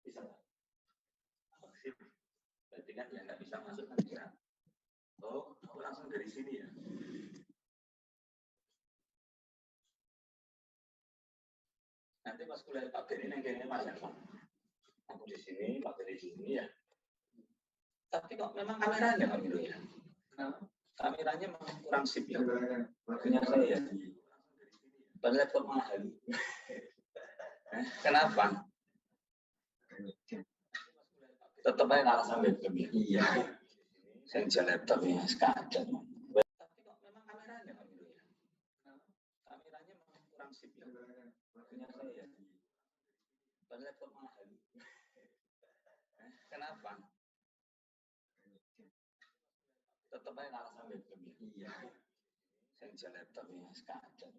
Bisa nggak? Berarti kan dia nggak bisa masuk kan bisa. Oh, aku langsung dari sini ya. Nanti pas kuliah materi yang kayaknya Mas Evan. Aku di sini, materi di sini ya. Tapi kok memang kameranya Pak Milo ya? Kameranya memang kurang sip ya. Punya saya. Dan laptop mahal. Kenapa? Tetap aja kalah sama laptop ya. Iya. Saya jual laptopnya sekadar. Tapi kok memang kameranya Pak Milo ya? Kameranya memang kurang sip ya. Punya saya. Dan laptop mahal. Kenapa? Tetap aja kalah sama laptop ya. Iya. Saya jual laptopnya sekadar.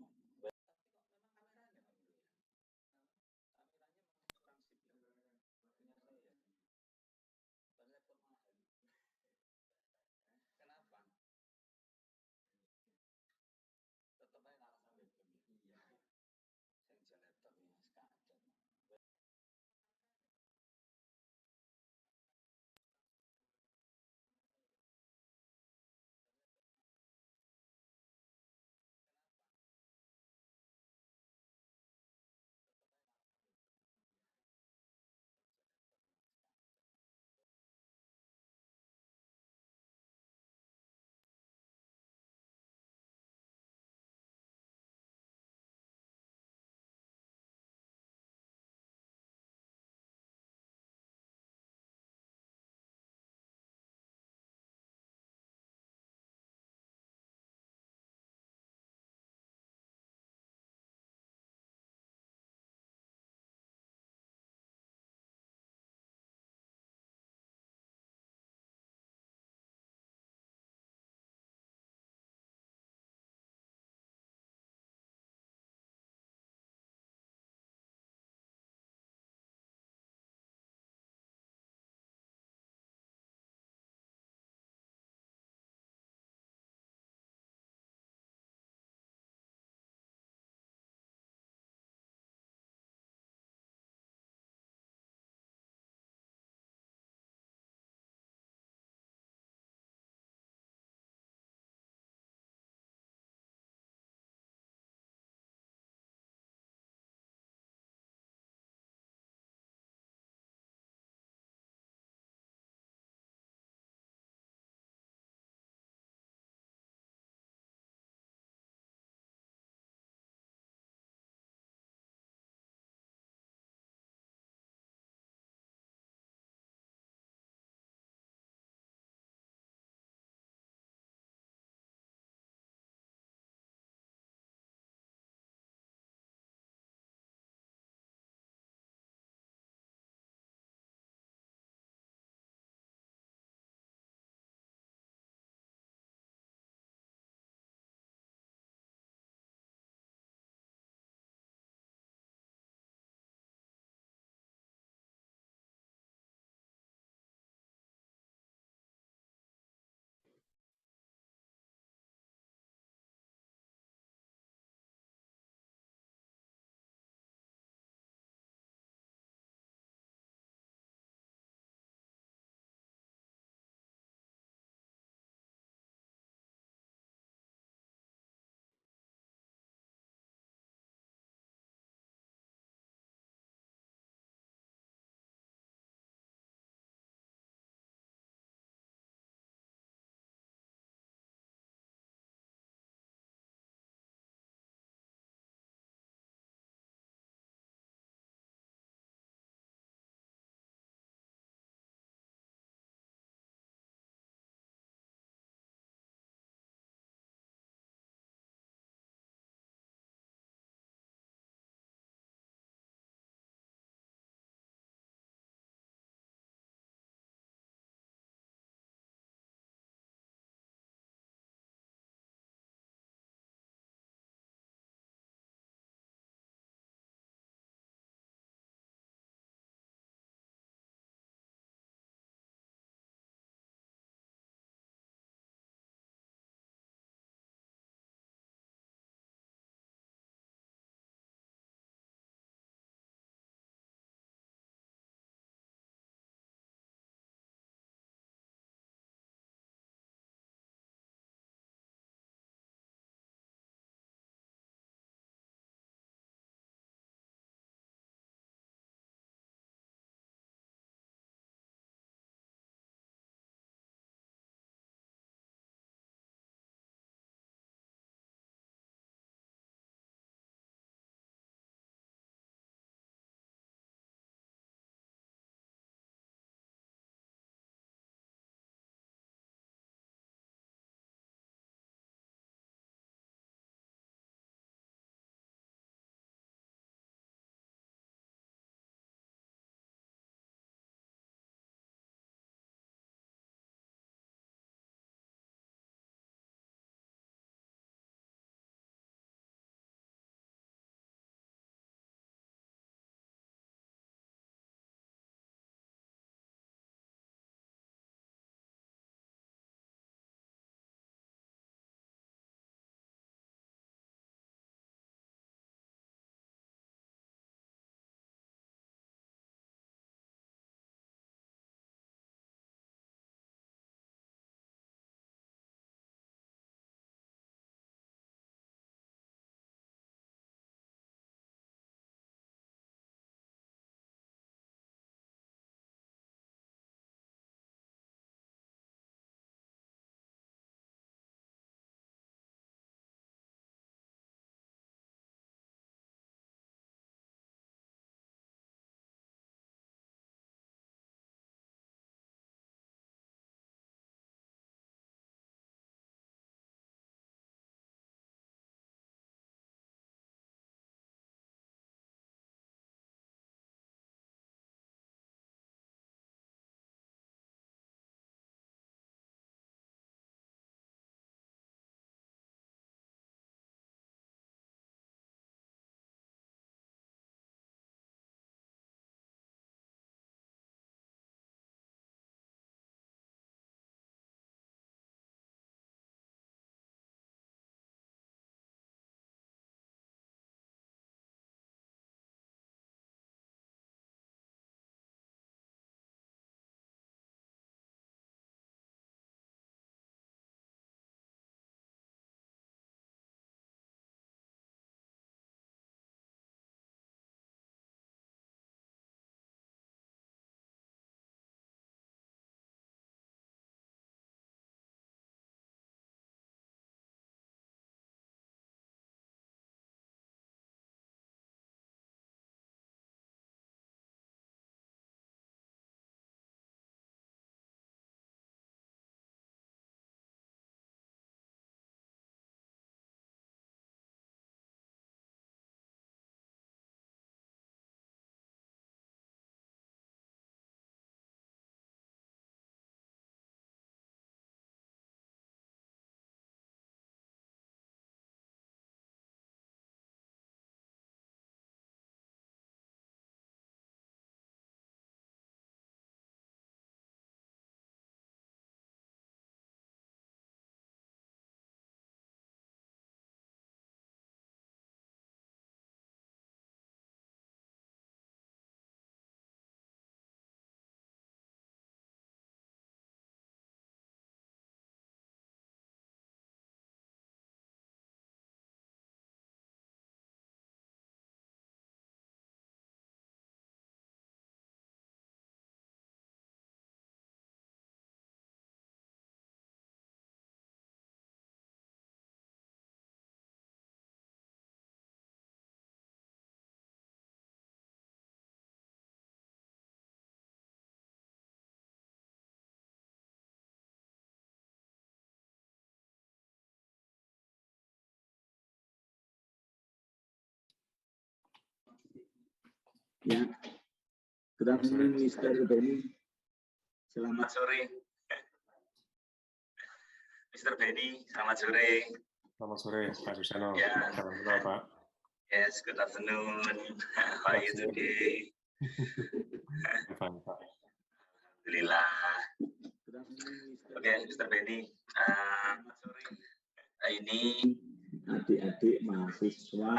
Ya, good afternoon, Mr. Benny. Selamat sore. Mr. Benny, selamat sore. Selamat sore, Pak Suseno. Ya. Selamat sore, Pak. Yes, good afternoon. How are you today? Fine, Pak. Alhamdulillah. Oke, Mr. Benny. Ini adik-adik mahasiswa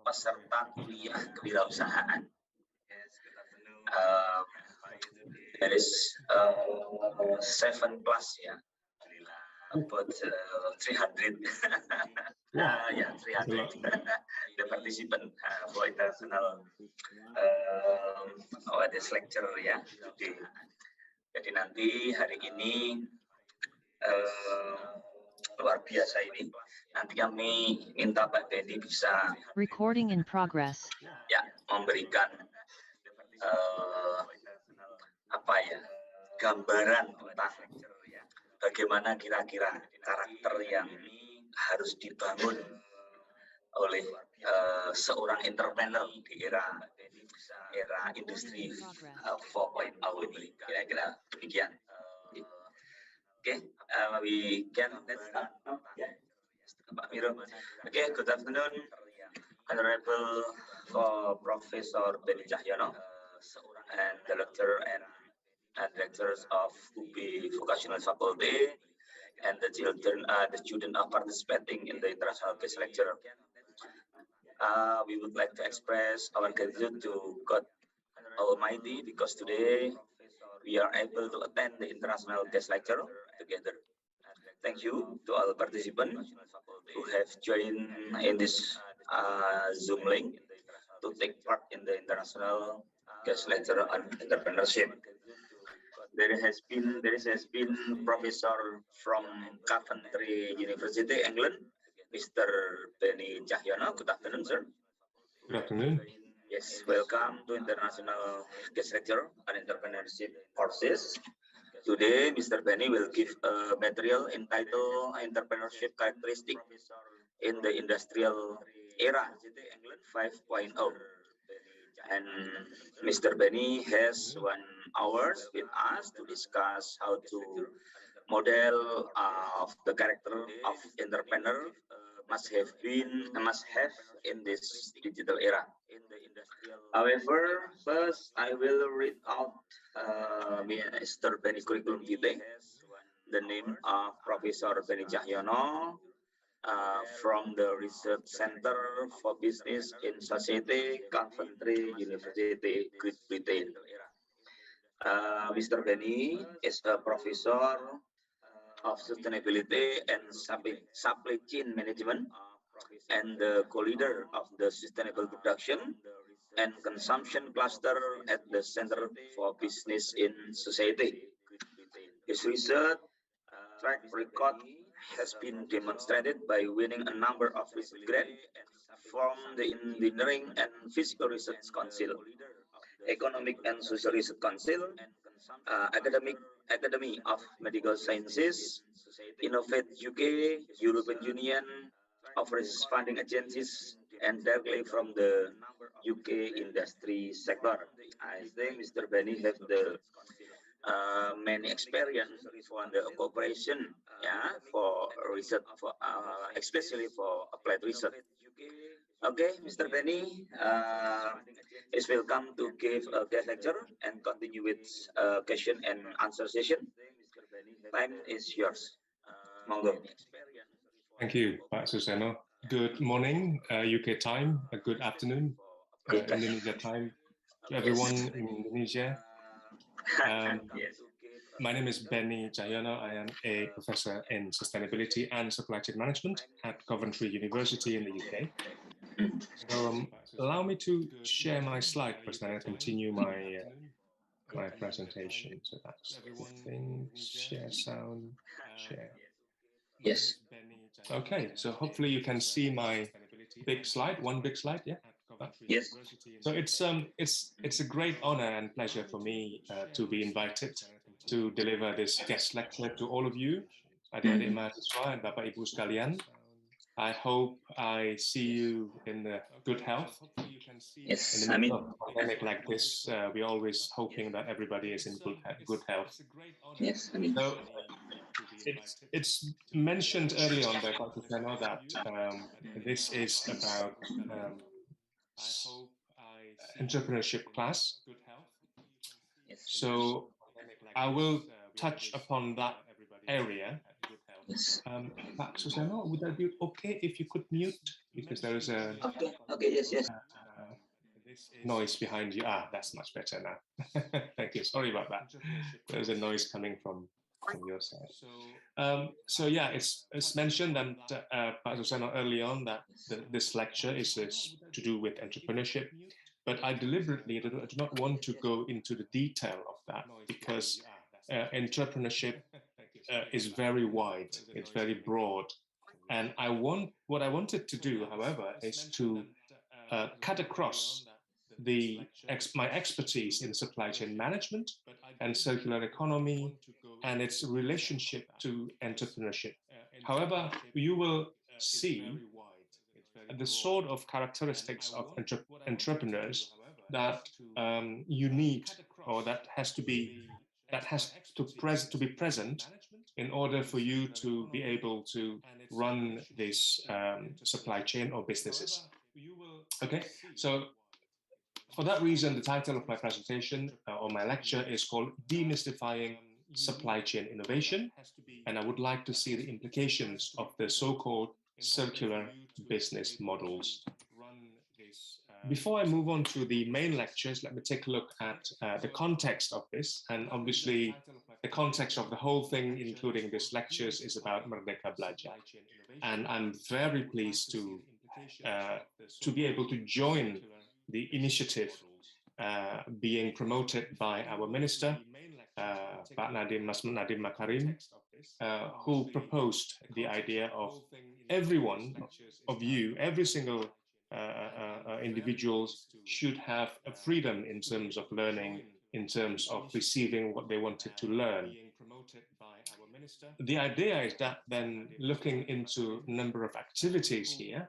peserta kuliah kewirausahaan. There is 7 class, ya. About 300. Yeah, 300. The participant for international this lecture, ya. Jadi nanti hari ini luar biasa ini. Nanti kami minta Pak Benny bisa Recording in progress. Ya, memberikan gambaran tentang bagaimana kira-kira karakter yang harus dibangun oleh seorang entrepreneur di era industri 4.0 ini. Kira-kira demikian. Okay, we can start. Pak Miro. Okay, good afternoon, Honorable Professor Benny Tjahjono, and the lecturer and directors of UB Vocational Faculty, and the student are participating in the international guest lecture. We would like to express our gratitude to God Almighty because today we are able to attend the international guest lecture together. Thank you to all participants who have joined in this Zoom link to take part in the international guest lecture on entrepreneurship. There has been Professor from Coventry University, England, Mr. Benny Tjahjono. Good afternoon, sir. Good afternoon. Yes, welcome to international guest lecture on entrepreneurship courses. Today, Mr. Benny will give a material entitled Entrepreneurship Characteristic in the Industrial Era 5.0. And Mr. Benny has 1 hour with us to discuss how to model of the character of entrepreneur must have in this digital era. However, first I will read out Mr. Benny curriculum vitae, the name of Professor Benny Tjahjono from the Research Center for Business in Society, Coventry University, Great Britain. Mr. Benny is a professor of sustainability and supply chain management and the co-leader of the sustainable production and consumption cluster at the Center for Business in Society. His research track record has been demonstrated by winning a number of research grants from the Engineering and Physical Research Council, Economic and Social Research Council, Academy of Medical Sciences, Innovate UK, European Union, overseas funding agencies, and directly from the UK industry sector. I think Mr. Benny has the many experience for the cooperation, for research, especially for applied research. Okay, Mr. Benny is welcome to give a guest lecture and continue with question and answer session. Time is yours. Monggo. Thank you, Pak Suseno. Good morning, UK time. Good afternoon, Indonesia time to everyone in Indonesia. My name is Benny Tjahjono. I am a professor in sustainability and supply chain management at Coventry University in the UK. So allow me to share my slide first, then I continue my my presentation. So that's the thing. Share sound. Share. Yes. Okay. So hopefully you can see my big slide. One big slide. Yeah. Yes. So it's a great honor and pleasure for me to be invited to deliver this guest lecture to all of you, adik-adik mahasiswa and Bapak Ibu sekalian. I hope I see you in good health Yes, In the middle of a pandemic like this, we're always hoping that everybody is in good health. yes, I mean, So it's mentioned early on by Dr. Tjahjono that this is about entrepreneurship class. yes, So I will touch upon that area. yes. Pak Suseno, would that be okay if you could mute? Because there is a Okay, okay, yes, yes. noise behind you. Ah, that's much better now. Thank you. Sorry about that. There's a noise coming from your side. So yeah, it's mentioned and Pak Suseno early on that this lecture is to do with entrepreneurship, but I deliberately do not want to go into the detail of that because entrepreneurship is very wide. It's very broad, and what I wanted to do, however, is to cut across my expertise in supply chain management and circular economy and its relationship to entrepreneurship. However, you will see the sort of characteristics of entrepreneurs that you need, or that has to be present in order for you to be able to run this supply chain or businesses. Okay, so for that reason, the title of my presentation or my lecture is called Demystifying Supply Chain Innovation, and I would like to see the implications of the so-called circular business models. Before I move on to the main lectures, let me take a look at the context of this. And obviously, the context of the whole thing, including these lectures, is about Merdeka Belajar. And I'm very pleased to be able to join the initiative being promoted by our minister, Pak Nadiem Makarim, who proposed the idea of everyone of you, every single individuals should have a freedom in terms of learning, in terms of receiving what they wanted to learn. The idea is that then looking into a number of activities here,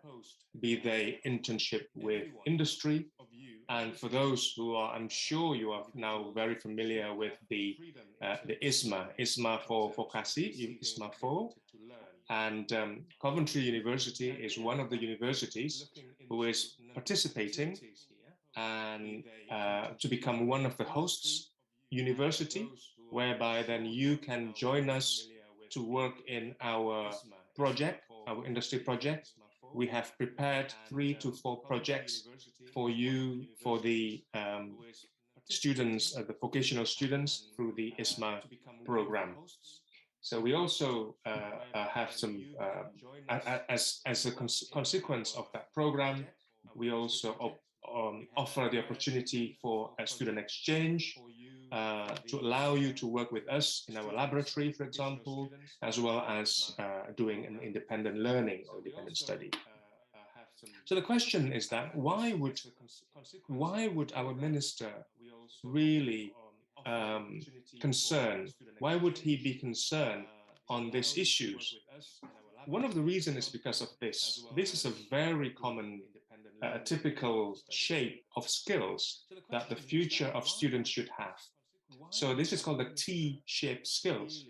be they internship with industry, and for those who are, I'm sure you are now very familiar with the ISMA for Vokasi, ISMA 4, and Coventry University is one of the universities who is participating and to become one of the hosts university, whereby then you can join us to work in our project, our industry project. We have prepared 3 to 4 projects for you, for the students, the vocational students through the ISMA program. So we also have some, as a consequence of that program, we also offer the opportunity for a student exchange to allow you to work with us in our laboratory, for example, as well as doing an independent learning or independent study. So the question is that why would our minister really concern? Why would he be concerned on these issues? One of the reasons is because of this. This is a very common, typical shape of skills that the future of students should have. So this is called the T-shaped skills.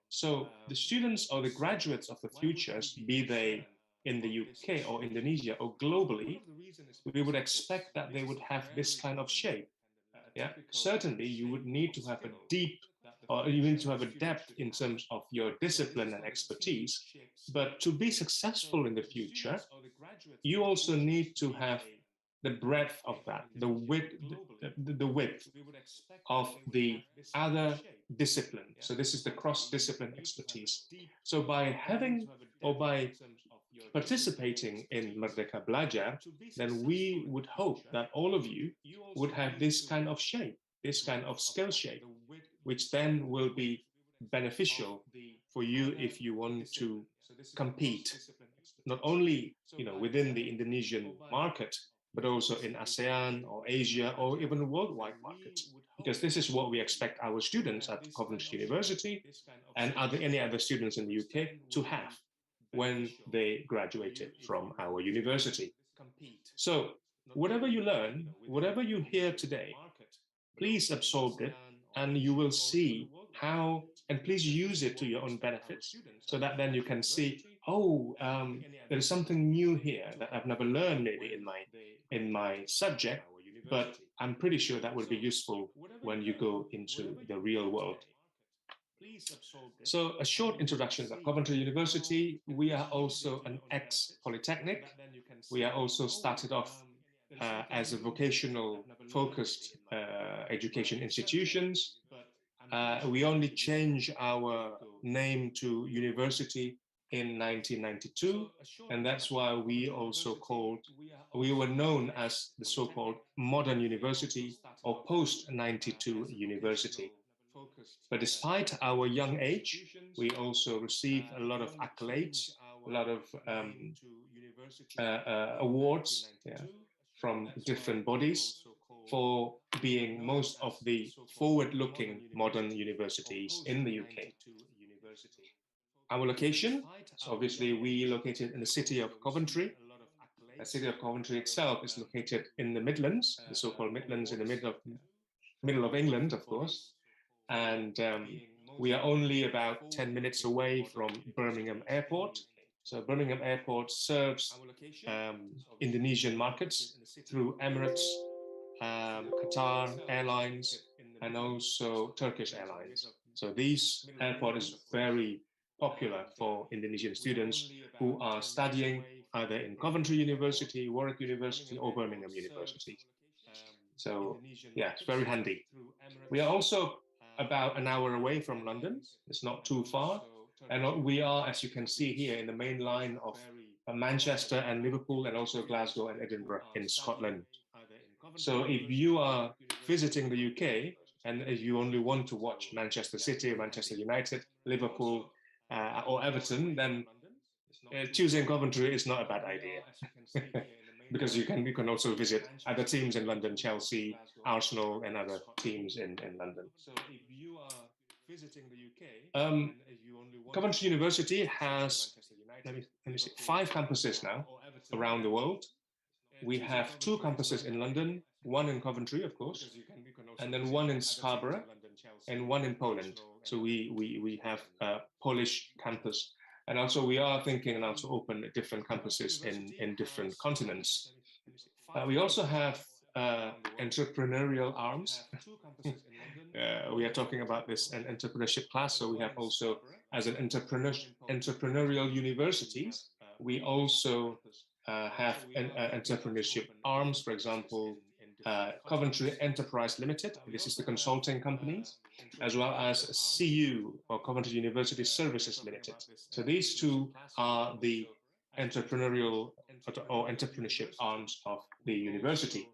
So the students or the graduates of the futures, be they in the UK or Indonesia or globally, we would expect that they would have this kind of shape. Yeah, certainly you would need to have a deep, or you need to have a depth in terms of your discipline and expertise. But to be successful in the future, you also need to have the breadth of that, the width of the other discipline. So this is the cross-discipline expertise. So by having or by participating in Merdeka Belajar, then we would hope that all of you would have this kind of shape, this kind of skill shape, which then will be beneficial for you if you want to compete, not only within the Indonesian market, but also in ASEAN or Asia or even worldwide markets, because this is what we expect our students at Coventry University and any other students in the UK to have when they graduated from our university. So whatever you learn, whatever you hear today, please absorb it, and you will see how, and please use it to your own benefits, so that then you can see, oh, there is something new here that I've never learned maybe in my subject, but I'm pretty sure that will be useful when you go into the real world. So a short introduction of Coventry University. We are also an ex-polytechnic. We are also started off as a vocational focused education institutions. We only changed our name to university in 1992, and that's why we were known as the so-called modern university or post-92 university. But despite our young age, we also received a lot of accolades, a lot of awards, from different bodies for being most of the forward-looking modern universities in the UK. Our location, so obviously we located in the city of Coventry. The city of Coventry itself is located in the Midlands, the so-called Midlands, in the middle of England, of course. And we are only about 10 minutes away from Birmingham Airport. So Birmingham Airport serves Indonesian markets through Emirates, Qatar Airlines, and also Turkish Airlines. So this airport is very popular for Indonesian students who are studying either in Coventry University, Warwick University, or Birmingham University. So yeah, it's very handy. We are also about an hour away from London. It's not too far. And we are, as you can see here, in the main line of Manchester and Liverpool, and also Glasgow and Edinburgh in Scotland. So if you are visiting the UK and if you only want to watch Manchester City, Manchester United, Liverpool, or Everton, then choosing Coventry is not a bad idea. Because you can also visit other teams in London, Chelsea, Arsenal, and other teams in London. So if you are visiting the UK, Coventry University has, let me see, 5 campuses now around the world. We have 2 campuses in London, 1 in Coventry, of course, and then 1 in Scarborough, and 1 in Poland. So we have a Polish campus. And also we are thinking now to open different campuses in different continents. We also have entrepreneurial arms. We are talking about this an entrepreneurship class. So we have also, as an entrepreneurial universities, we also have an entrepreneurship arms. For example, Coventry Enterprise Limited. This is the consulting companies, as well as CU, or Coventry University Services Limited. So these 2 are the entrepreneurial or entrepreneurship arms of the university.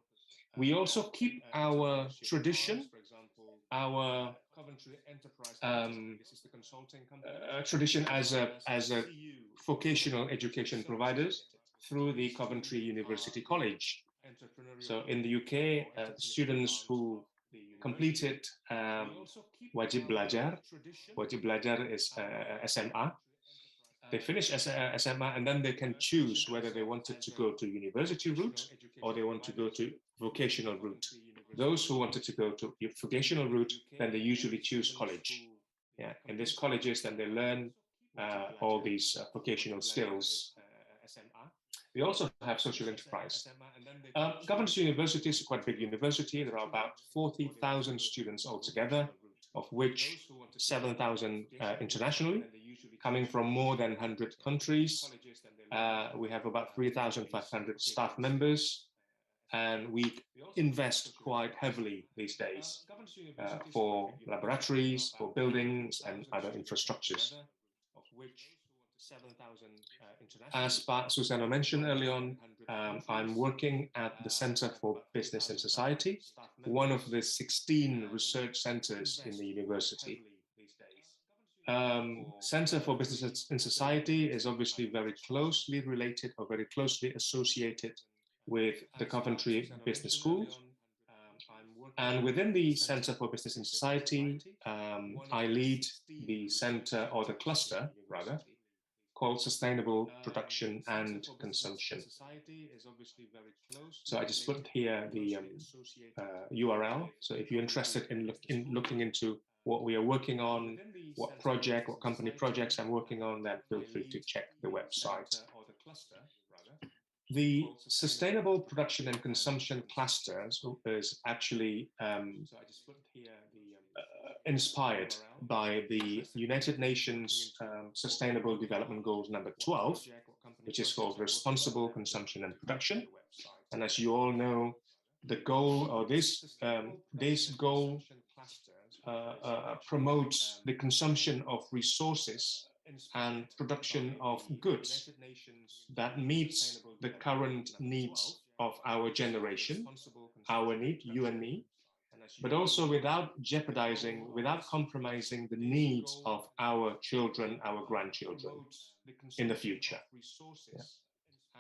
We also keep our tradition, our tradition as a vocational education providers through the Coventry University College. So in the UK, students who completed Wajib Belajar is SMA. They finish SMA and then they can choose whether they wanted to go to university route or they want to go to vocational route. Those who wanted to go to vocational route, then they usually choose college. Yeah, in these colleges, then they learn all these vocational skills. We also have social enterprise. Coventry University is a quite big university. There are about 40,000 students altogether, of which 7,000 internationally, coming from more than 100 countries. We have about 3,500 staff members, and we invest quite heavily these days for laboratories, for buildings, and other infrastructures. As Suseno mentioned early on, I'm working at the Center for Business and Society, one of the 16 research centers in the university. Center for Business and Society is obviously very closely related or very closely associated with the Coventry Business School. And within the Center for Business and Society, I lead the center, or the cluster rather, called sustainable production and consumption. So I just put here the URL. So if you're interested in looking into what we are working on, what company projects I'm working on, then feel free to check the website. The sustainable production and consumption cluster is actually inspired by the United Nations Sustainable Development Goals number 12, which is called Responsible Consumption and Production. And as you all know, the goal, or this goal promotes the consumption of resources and production of goods that meets the current needs of our generation, our need, you and me, but also without jeopardizing, without compromising the needs of our children, our grandchildren in the future. Yeah.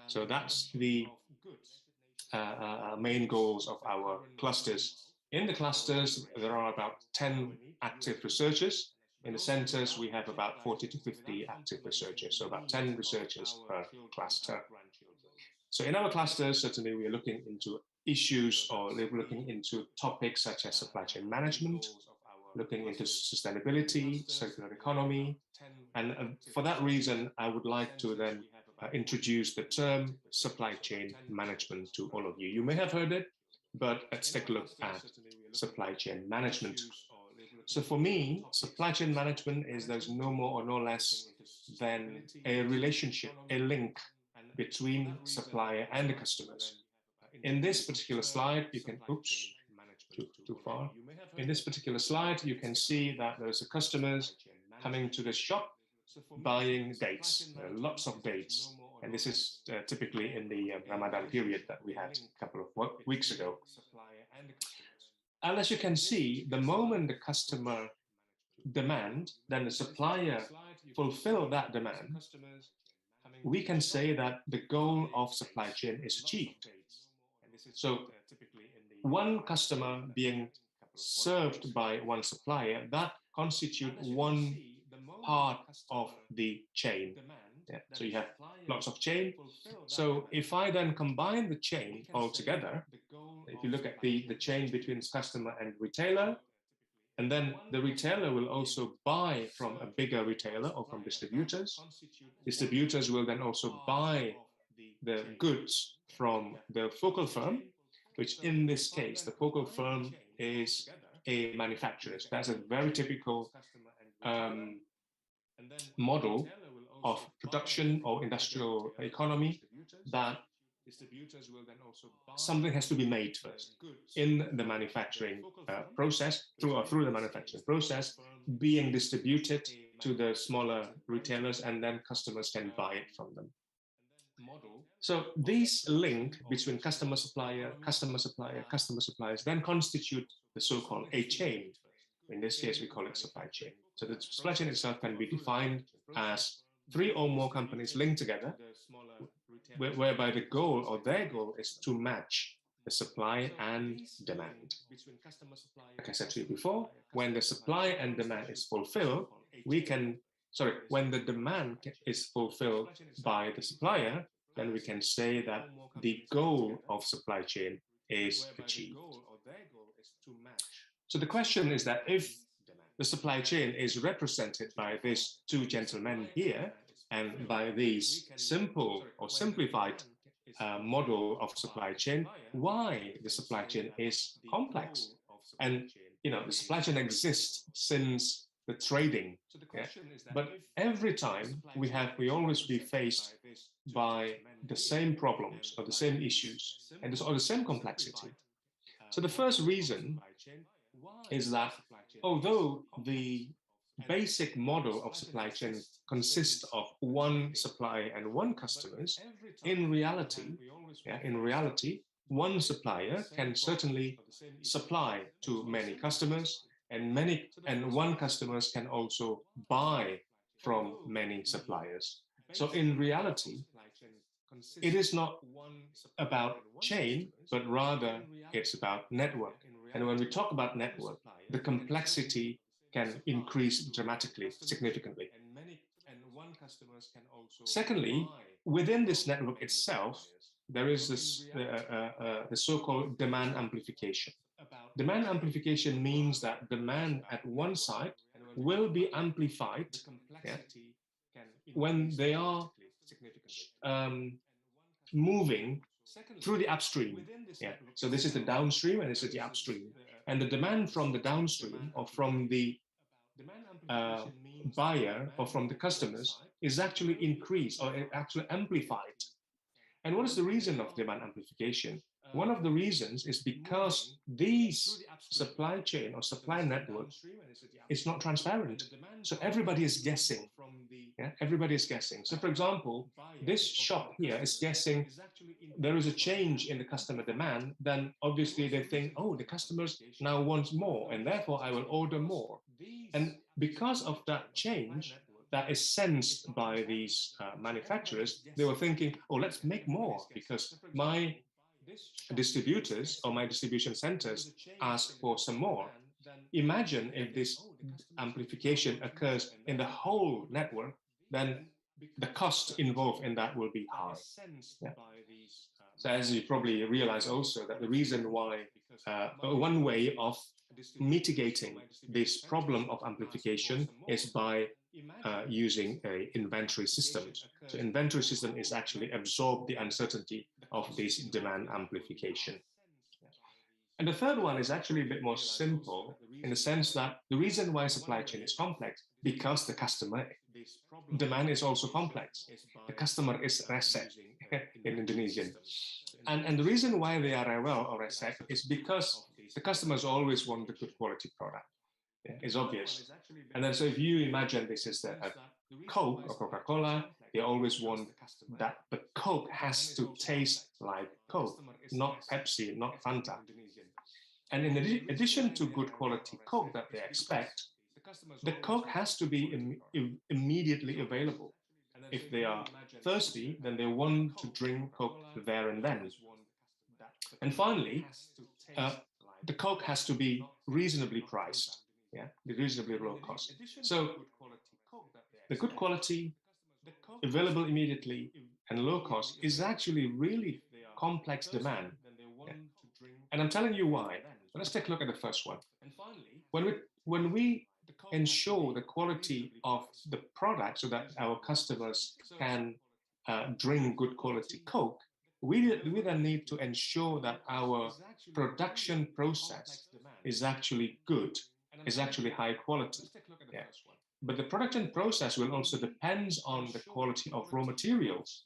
So that's the main goals of our clusters. In the clusters, there are about 10 active researchers. In the centers, we have about 40 to 50 active researchers, so about 10 researchers per cluster. So in our clusters, certainly we are looking into issues, or we're looking into topics such as supply chain management, looking into sustainability, circular economy. And for that reason, I would like to then introduce the term supply chain management to all of you. You may have heard it, but let's take a look at supply chain management. So for me, supply chain management is there's no more or no less than a relationship, a link between supplier and the customers. In this particular slide, you can, oops, too far. In this particular slide, you can see that there's a customers coming to the shop buying dates, lots of dates. And this is typically in the Ramadan period that we had a couple of weeks ago. And as you can see, the moment the customer demand, then the supplier fulfill that demand, we can say that the goal of supply chain is achieved. So one customer being served by one supplier, that constitutes one part of the chain. Yeah. So you have lots of chain. So if I then combine the chain all together, if you look at the chain between customer and retailer, and then the retailer will also buy from a bigger retailer or from distributors. Distributors will then also buy the goods from the focal firm, which in this case, the focal firm is a manufacturer. So that's a very typical model of production or industrial economy, that something has to be made first in the manufacturing process, through the manufacturing process, being distributed to the smaller retailers, and then customers can buy it from them. So this link between customer suppliers then constitute the so-called a chain. In this case, we call it supply chain. So the supply chain itself can be defined as 3 or more companies linked together, whereby the goal or their goal is to match the supply and demand. Like I said to you before, when the supply and demand is fulfilled, when the demand is fulfilled by the supplier, then we can say that the goal of supply chain is achieved. So the question is that if the supply chain is represented by these 2 gentlemen here, and by this simple or simplified model of supply chain, why the supply chain is complex. And the supply chain exists since the trading. Yeah? But every time we always be faced by the same problems or the same issues or the same complexity. So the first reason is that although the basic model of supply chain consists of one supplier and one customers, in reality, one supplier can certainly supply to many customers, and one customers can also buy from many suppliers. So in reality, it is not about chain, but rather it's about network. And when we talk about network, the complexity can increase dramatically, significantly. Secondly, within this network itself, there is this the so-called demand amplification. Demand amplification means that demand at one side will be amplified, yeah, when they are moving through the upstream. Yeah. So this is the downstream and this is the upstream. And the demand from the downstream or from the buyer or from the customers is actually increased or actually amplified. And what is the reason of demand amplification? One of the reasons is because these supply chain or supply network is not transparent. So everybody is guessing. Yeah, everybody is guessing. So for example, this shop here is guessing there is a change in the customer demand, then obviously they think, oh, the customers now want more, and therefore I will order more. And because of that change that is sensed by these manufacturers, they were thinking, oh, let's make more because my distributors or my distribution centers ask for some more. Imagine if this amplification occurs in the whole network, then the cost involved in that will be high. Yeah. So as you probably realize also that the reason why one way of mitigating this problem of amplification is by using an inventory system. So inventory system is actually absorb the uncertainty of this demand amplification. And the third one is actually a bit more simple in the sense that the reason why supply chain is complex, because the customer demand is also complex. The customer is resek in Indonesian. And the reason why they are rewel or resek is because the customers always want the good quality product. Yeah, it's obvious. And then so if you imagine this is a Coke or Coca-Cola, they always want that the Coke has to taste like Coke, not Pepsi, not Fanta. And in addition to good quality Coke that they expect, the Coke has to be immediately available. If they are thirsty, then they want to drink Coke there and then. And finally, the Coke has to be reasonably priced, yeah, reasonably low cost. So the good quality, available immediately, and low cost is actually really complex demand. Yeah. And I'm telling you why. Let's take a look at the first one. When we ensure the quality of the product so that our customers can drink good quality Coke, we then need to ensure that our production process is actually good, is actually high quality. Yeah. But the production process will also depend on the quality of raw materials,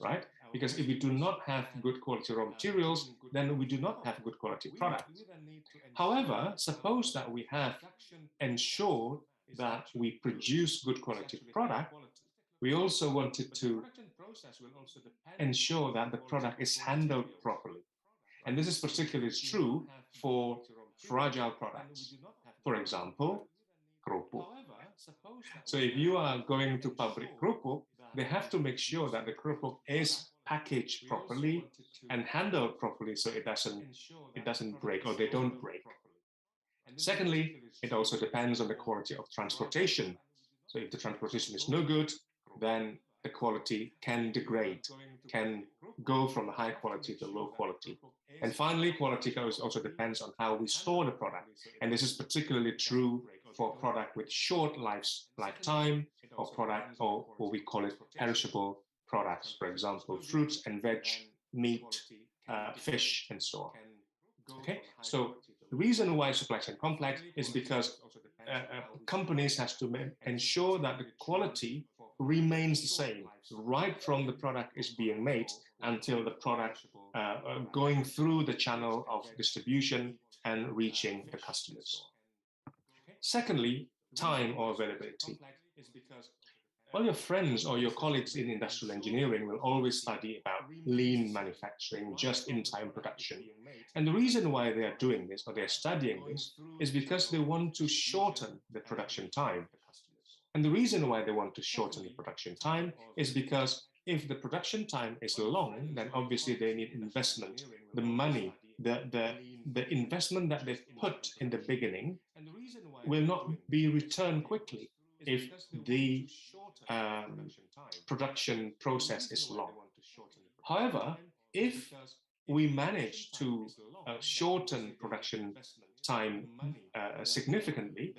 right? Because if we do not have good quality raw materials, then we do not have good quality products. However, suppose that we have ensured that we produce good quality product, we also wanted to ensure that the product is handled properly. And this is particularly true for fragile products. For example, kerupuk. So if you are going to public kerupuk, they have to make sure that the kerupuk is packaged properly and handled properly so it doesn't break or they don't break. Secondly, it also depends on the quality of transportation. So if the transportation is no good, then the quality can degrade, can go from high quality to low quality. And finally, quality also depends on how we store the product. And this is particularly true for product with short lifetime or product, or what we call it perishable products, for example, fruits and veg, meat, fish, and so on. Okay, so the reason why supply chain complex is because companies have to ensure that the quality remains the same right from the product is being made until the product going through the channel of distribution and reaching the customers. Secondly, time or availability. Well, your friends or your colleagues in industrial engineering will always study about lean manufacturing, just-in-time production. And the reason why they are doing this or they're studying this is because they want to shorten the production time. And the reason why they want to shorten the production time is because if the production time is long, then obviously they need investment, the money, the investment that they've put in the beginning will not be returned quickly. if the production process is long. However, if we manage to shorten production time significantly,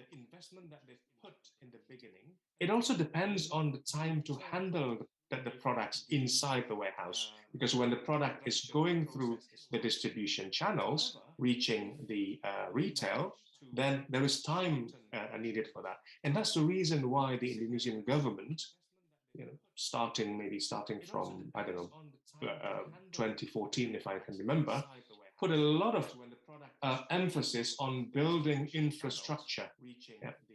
it also depends on the time to handle the products inside the warehouse, because when the product is going through the distribution channels, reaching the retail, then there is time needed for that. And that's the reason why the Indonesian government, starting from, I don't know, 2014, if I can remember, put a lot of emphasis on building infrastructure,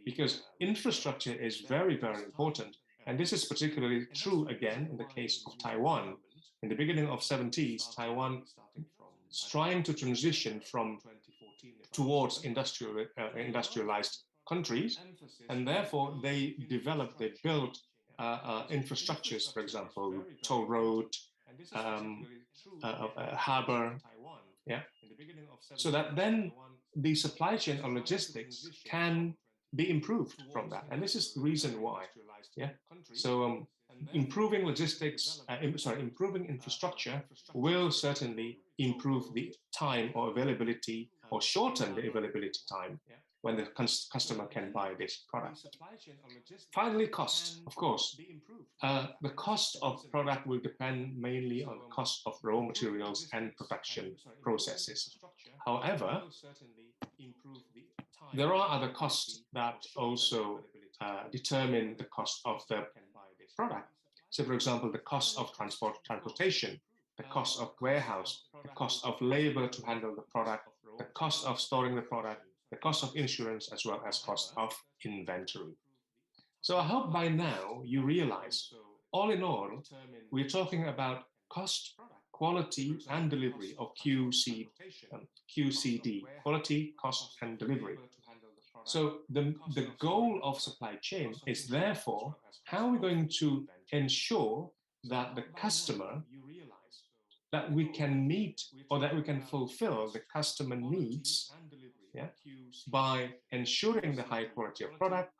because infrastructure is very, very important. And this is particularly true, again, in the case of Taiwan. In the beginning of 70s, Taiwan is trying to transition towards industrialized countries, and therefore they built infrastructures, for example, toll road, harbor, so that then the supply chain or logistics can be improved from that. And this is the reason why. So improving logistics, improving infrastructure will certainly improve the time or availability, or shorten the availability time when the customer can buy this product. Finally, cost, of course. The cost of product will depend mainly on the cost of raw materials and production processes. However, there are other costs that also determine the cost of the product. So, for example, the cost of transportation, the cost of warehouse, the cost of labor to handle the product, the cost of storing the product, the cost of insurance, as well as cost of inventory. So I hope by now you realize, all in all, we're talking about cost, quality, and delivery of QCD, quality, cost, and delivery. So the goal of supply chain is therefore how we're going to ensure that the customer, that we can meet or that we can fulfill the customer needs, by ensuring the high quality of product,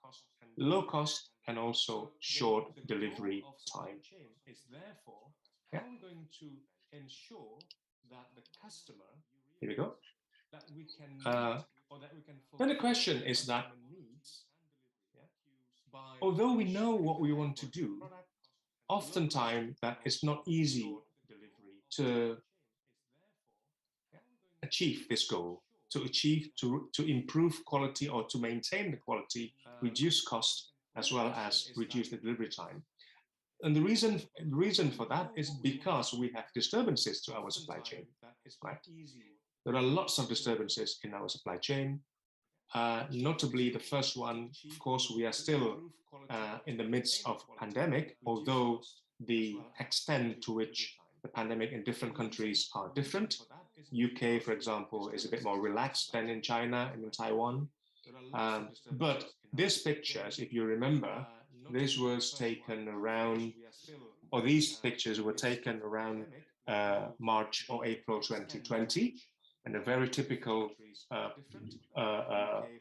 low cost, and also short delivery time. Here we go. Then the question is that, although we know what we want to do, oftentimes that it's not easy to achieve this goal, to improve quality or to maintain the quality, reduce cost, as well as reduce the delivery time. And the reason for that is because we have disturbances to our supply chain. Right? There are lots of disturbances in our supply chain. Notably, the first one, of course, we are still in the midst of pandemic, although the extent to which the pandemic in different countries are different. UK, for example, is a bit more relaxed than in China and in Taiwan. But these pictures, if you remember, this was taken around, or these pictures were taken around March or April 2020. And the very typical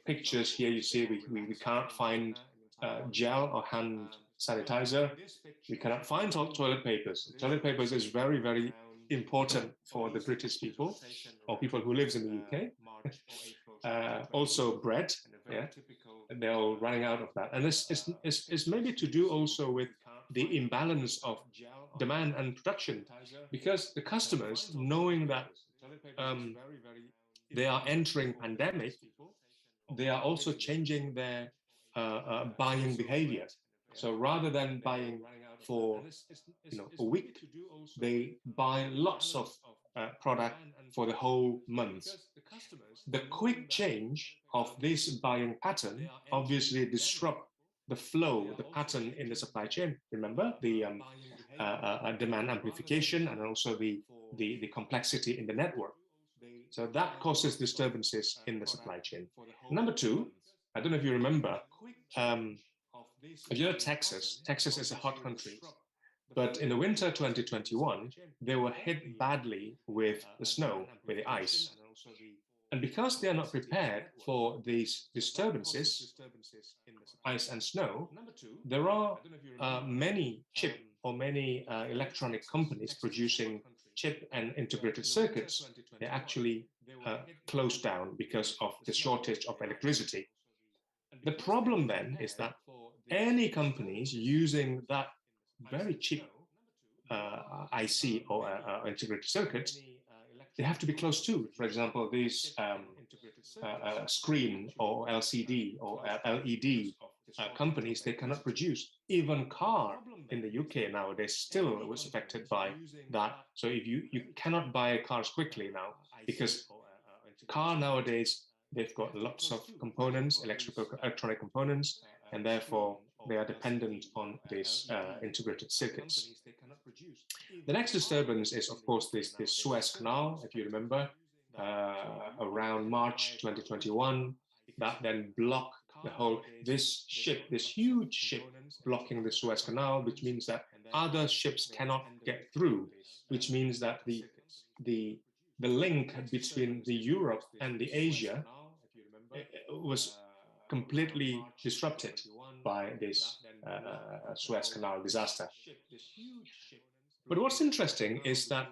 pictures here, you see we can't find gel or hand sanitizer. We cannot find toilet papers. Toilet papers is very, very important for the British people or people who live in the UK. Also bread, and they're all running out of that. And this is maybe to do also with the imbalance of demand and production, because the customers, knowing that they are entering pandemic, they are also changing their buying behavior. So rather than buying for a week, they buy lots of product for the whole month. The quick change of this buying pattern obviously disrupt the flow, the pattern in the supply chain. Remember the demand amplification and also the complexity in the network. So that causes disturbances in the supply chain. Number two, I don't know if you remember, if you're Texas is a hot country, but in the winter 2021, they were hit badly with the snow, with the ice. And because they are not prepared for these disturbances, ice and snow, there are many chip or many electronic companies producing chip and integrated circuits. They actually closed down because of the shortage of electricity. The problem then is that any companies using that very cheap IC or integrated circuits, they have to be close to. For example, these screen or LCD or LED companies, they cannot produce. Even car in the UK nowadays still was affected by that. So if you cannot buy cars quickly now, because car nowadays, they've got lots of components, electronic components, and therefore they are dependent on these integrated circuits. The next disturbance is, of course, this Suez Canal, if you remember, around March 2021, that then blocked the whole, this huge ship blocking the Suez Canal, which means that other ships cannot get through, which means that the link between the Europe and the Asia was completely disrupted by this Suez Canal disaster. But what's interesting is that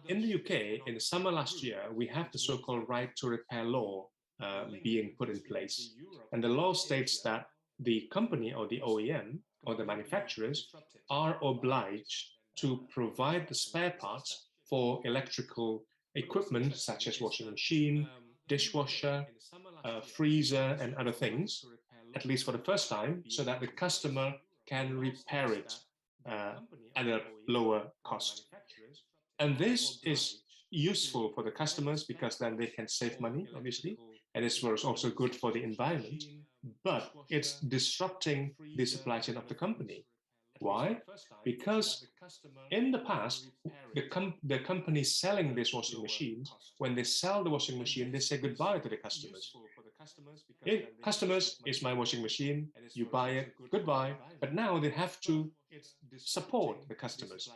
in the UK, in the summer last year, we have the so-called right to repair law being put in place. And the law states that the company or the OEM or the manufacturers are obliged to provide the spare parts for electrical equipment such as washing machine, dishwasher, freezer, and other things, at least for the first time, so that the customer can repair it at a lower cost. And this is useful for the customers because then they can save money, obviously, and this was also good for the environment, but it's disrupting the supply chain of the company. Why? Because in the past, the companies selling these washing machines, when they sell the washing machine, they say goodbye to the customers. Hey, customers, it's my washing machine, you buy it, goodbye. But now they have to support the customers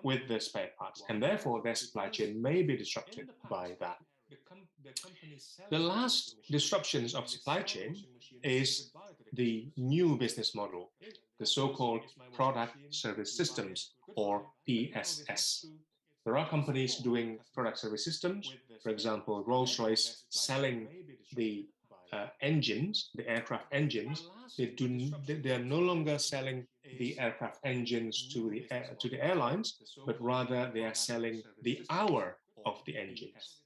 with the spare parts, and therefore their supply chain may be disrupted by that. The last disruptions of supply chain is the new business model, the so-called product service systems, or PSS. There are companies doing product service systems, for example, Rolls-Royce selling the engines, the aircraft engines. They are no longer selling the aircraft engines to the airlines, but rather they are selling the hour of the engines.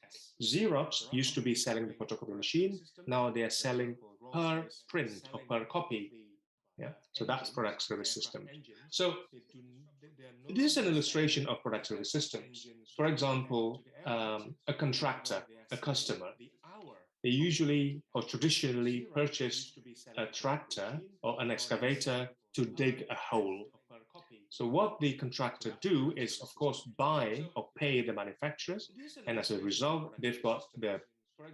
Xerox used to be selling the photocopy machine. Now they are selling per print or per copy. Yeah, so that's product service system. So this is an illustration of product service systems. For example, a contractor, a customer, they usually or traditionally purchase a tractor or an excavator to dig a hole. So what the contractor do is, of course, buy or pay the manufacturers, and as a result, they've got the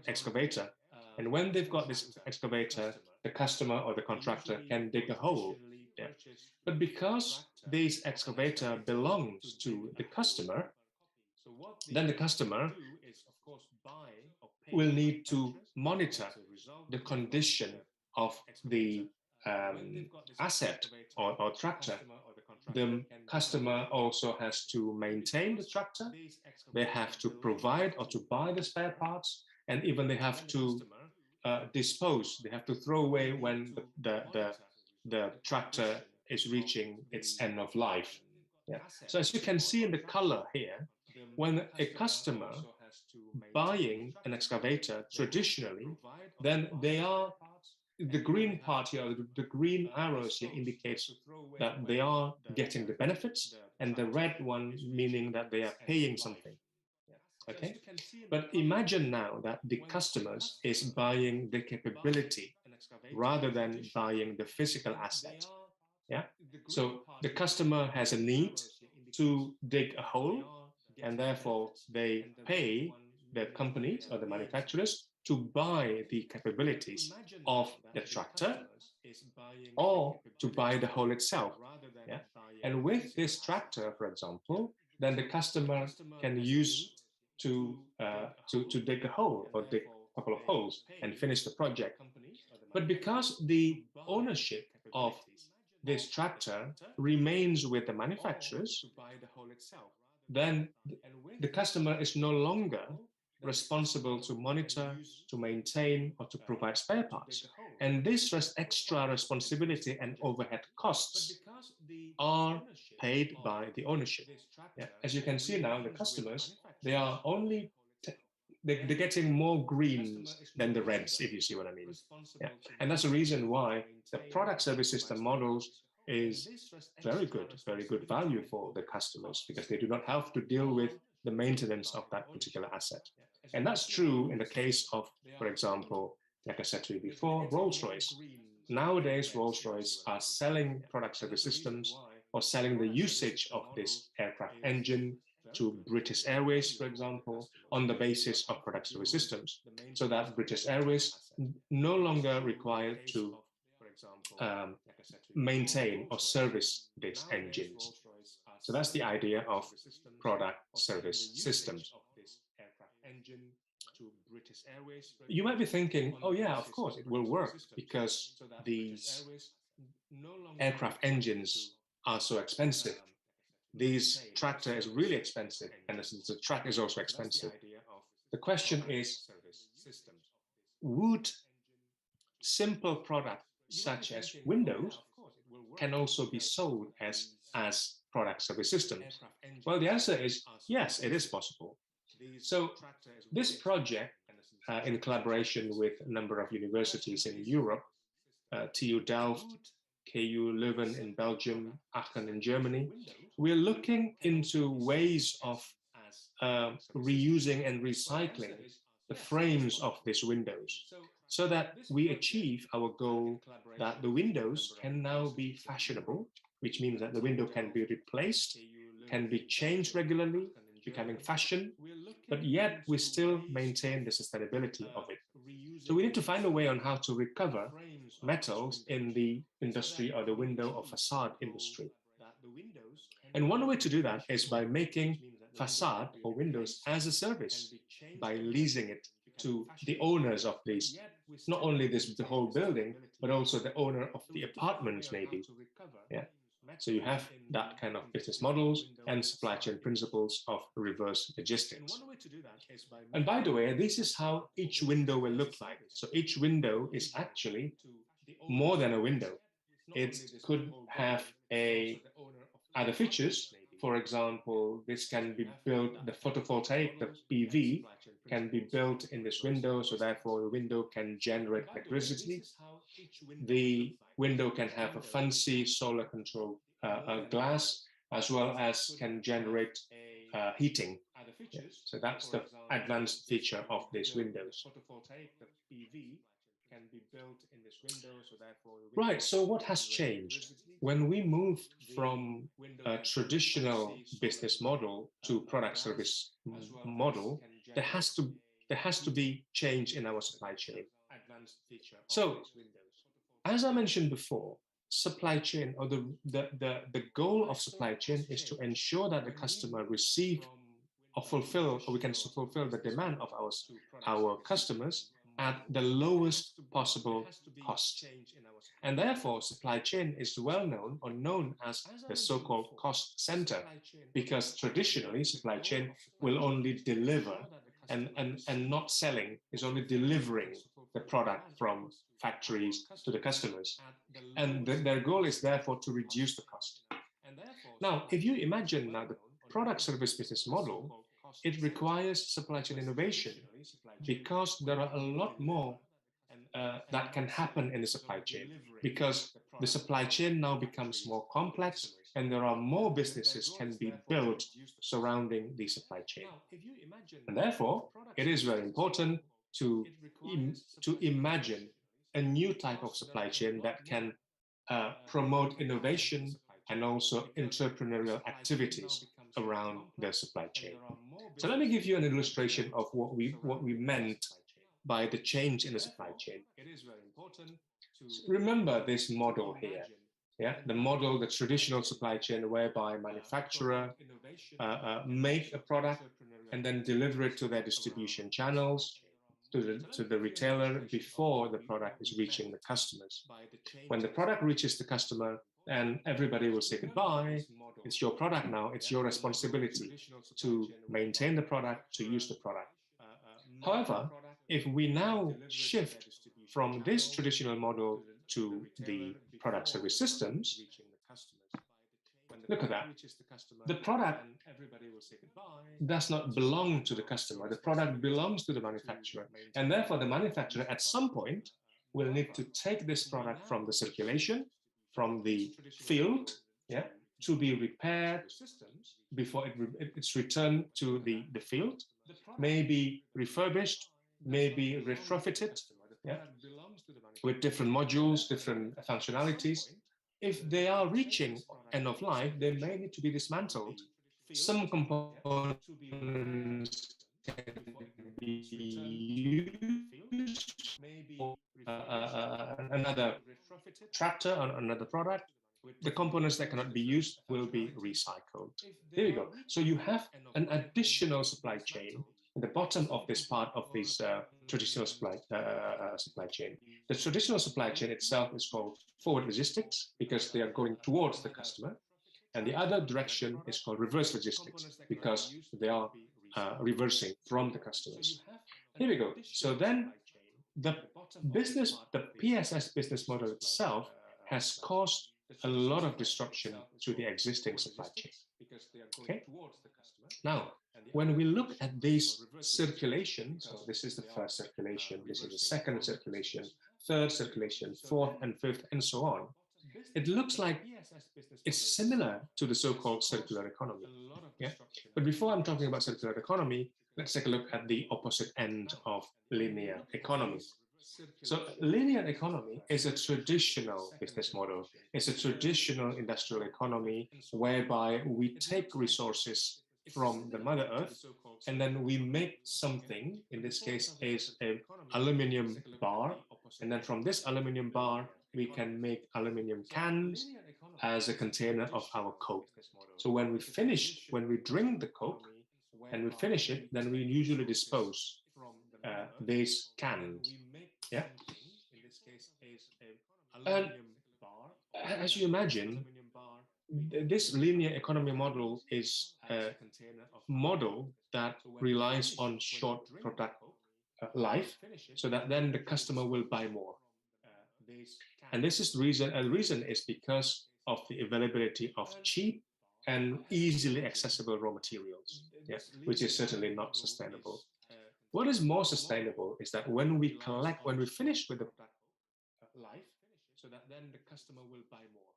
excavator. And when they've got this excavator, the customer or the contractor can dig a hole. Yeah. But because this excavator belongs to the customer, then the customer will need to monitor the condition of the asset or tractor. The customer also has to maintain the tractor. They have to provide or to buy the spare parts, and even they have to dispose. They have to throw away when the tractor is reaching its end of life. Yeah. So as you can see in the color here, when a customer buying an excavator traditionally, then they are, the green part here, the green arrows here indicates that they are getting the benefits, and the red one meaning that they are paying something. Okay, but imagine now that the customers is buying the capability rather than buying the physical asset. Yeah, so the customer has a need to dig a hole, and therefore they pay the companies or the manufacturers to buy the capabilities of the tractor or to buy the hole itself. Yeah? And with this tractor, for example, then the customer can use to dig a hole or dig a couple of holes and finish the project. But because the ownership of this tractor remains with the manufacturers, then the customer is no longer responsible to monitor, to maintain, or to provide spare parts. And this extra responsibility and overhead costs are paid by the ownership. Yeah. As you can see now, the customers, they are only they're getting more greens than the reds, if you see what I mean. Yeah. And that's the reason why the product service system models is very good value for the customers, because they do not have to deal with the maintenance of that particular asset. And that's true in the case of, for example, like I said to you before, Rolls-Royce. Nowadays, Rolls-Royce are selling product service systems or selling the usage of this aircraft engine to British Airways, for example, on the basis of product service systems, so that British Airways no longer required to maintain or service these engines. So that's the idea of product service systems. You might be thinking, oh yeah, of course it will work, because these aircraft engines are so expensive. This tractor is really expensive, and the track is also expensive. The question is, would simple products such as windows can also be sold as product service systems? Well, the answer is yes, it is possible. So this project, in collaboration with a number of universities in Europe, TU Delft, KU Leuven in Belgium, Aachen in Germany, we're looking into ways of reusing and recycling the frames of these windows, so that we achieve our goal that the windows can now be fashionable, which means that the window can be replaced, can be changed regularly, becoming fashion, but yet we still maintain the sustainability of it. So we need to find a way on how to recover metals in the industry or the window or facade industry. And one way to do that is by making facade or windows as a service, by leasing it to the owners of these, not only the whole building, but also the owner of the apartments maybe. Yeah. So you have that kind of business models and supply chain principles of reverse logistics. And by the way, this is how each window will look like. So each window is actually more than a window. It could have other features. For example, this can be built, the photovoltaic, the PV, can be built in this window, so therefore the window can generate electricity. The window can have a fancy solar controlled glass, as well as can generate heating. Yeah. So that's the advanced feature of these windows. Right, so what has changed? When we moved from a traditional business model to product service model, there has to be change in our supply chain. So, as I mentioned before, supply chain, or the goal of supply chain, is to ensure that the customer receive or fulfill, or we can fulfill the demand of our customers at the lowest possible cost. And therefore, supply chain is well known, or known as the so-called cost center, because traditionally supply chain will only deliver and not selling, is only delivering the product from factories to the customers. And their goal is therefore to reduce the cost. Now, if you imagine now the product service business model, it requires supply chain innovation, because there are a lot more that can happen in the supply chain, because the supply chain now becomes more complex, and there are more businesses can be built surrounding the supply chain. And therefore, it is very important to imagine a new type of supply chain that can promote innovation and also entrepreneurial activities around the supply chain. So let me give you an illustration of what we meant by the change in the supply chain. So remember this model here. Yeah, the model, the traditional supply chain whereby manufacturer make a product and then deliver it to their distribution channels, to the retailer before the product is reaching the customers. When the product reaches the customer, and everybody will say goodbye, it's your product now, it's your responsibility to maintain the product, to use the product. However, if we now shift from this traditional model to the product service systems, look at that. The product does not belong to the customer. The product belongs to the manufacturer. And therefore, the manufacturer at some point will need to take this product from the circulation, from the field, yeah, to be repaired before it's returned to the field, maybe refurbished, maybe retrofitted, yeah, with different modules, different functionalities. If they are reaching end of life, they may need to be dismantled. Some components can be used for another tractor or another product. The components that cannot be used will be recycled. There you go. So you have an additional supply chain at the bottom of this part of this traditional supply chain. The traditional supply chain itself is called forward logistics because they are going towards the customer. And the other direction is called reverse logistics because they are reversing from the customers. Here we go. So then the PSS business model itself has caused a lot of disruption to the existing supply chain. Okay. Now, when we look at these circulations, so this is the first circulation, this is the second circulation, third circulation, fourth and fifth, and so on, it looks like it's similar to the so-called circular economy. Yeah. But before I'm talking about circular economy, let's take a look at the opposite end of linear economy. So linear economy is a traditional business model. It's a traditional industrial economy whereby we take resources from the Mother Earth and then we make something, in this case is an aluminum bar. And then from this aluminum bar, we can make aluminum cans as a container of our Coke. So when we drink the Coke and we finish it, then we usually dispose these cans. Yeah. And as you imagine, this linear economy model is a model that relies on short product life, so that then the customer will buy more. And this is the reason, and the reason is because of the availability of cheap and easily accessible raw materials, yeah, which is certainly not sustainable. What is more sustainable is that when we finish with the life, so that then the customer will buy more.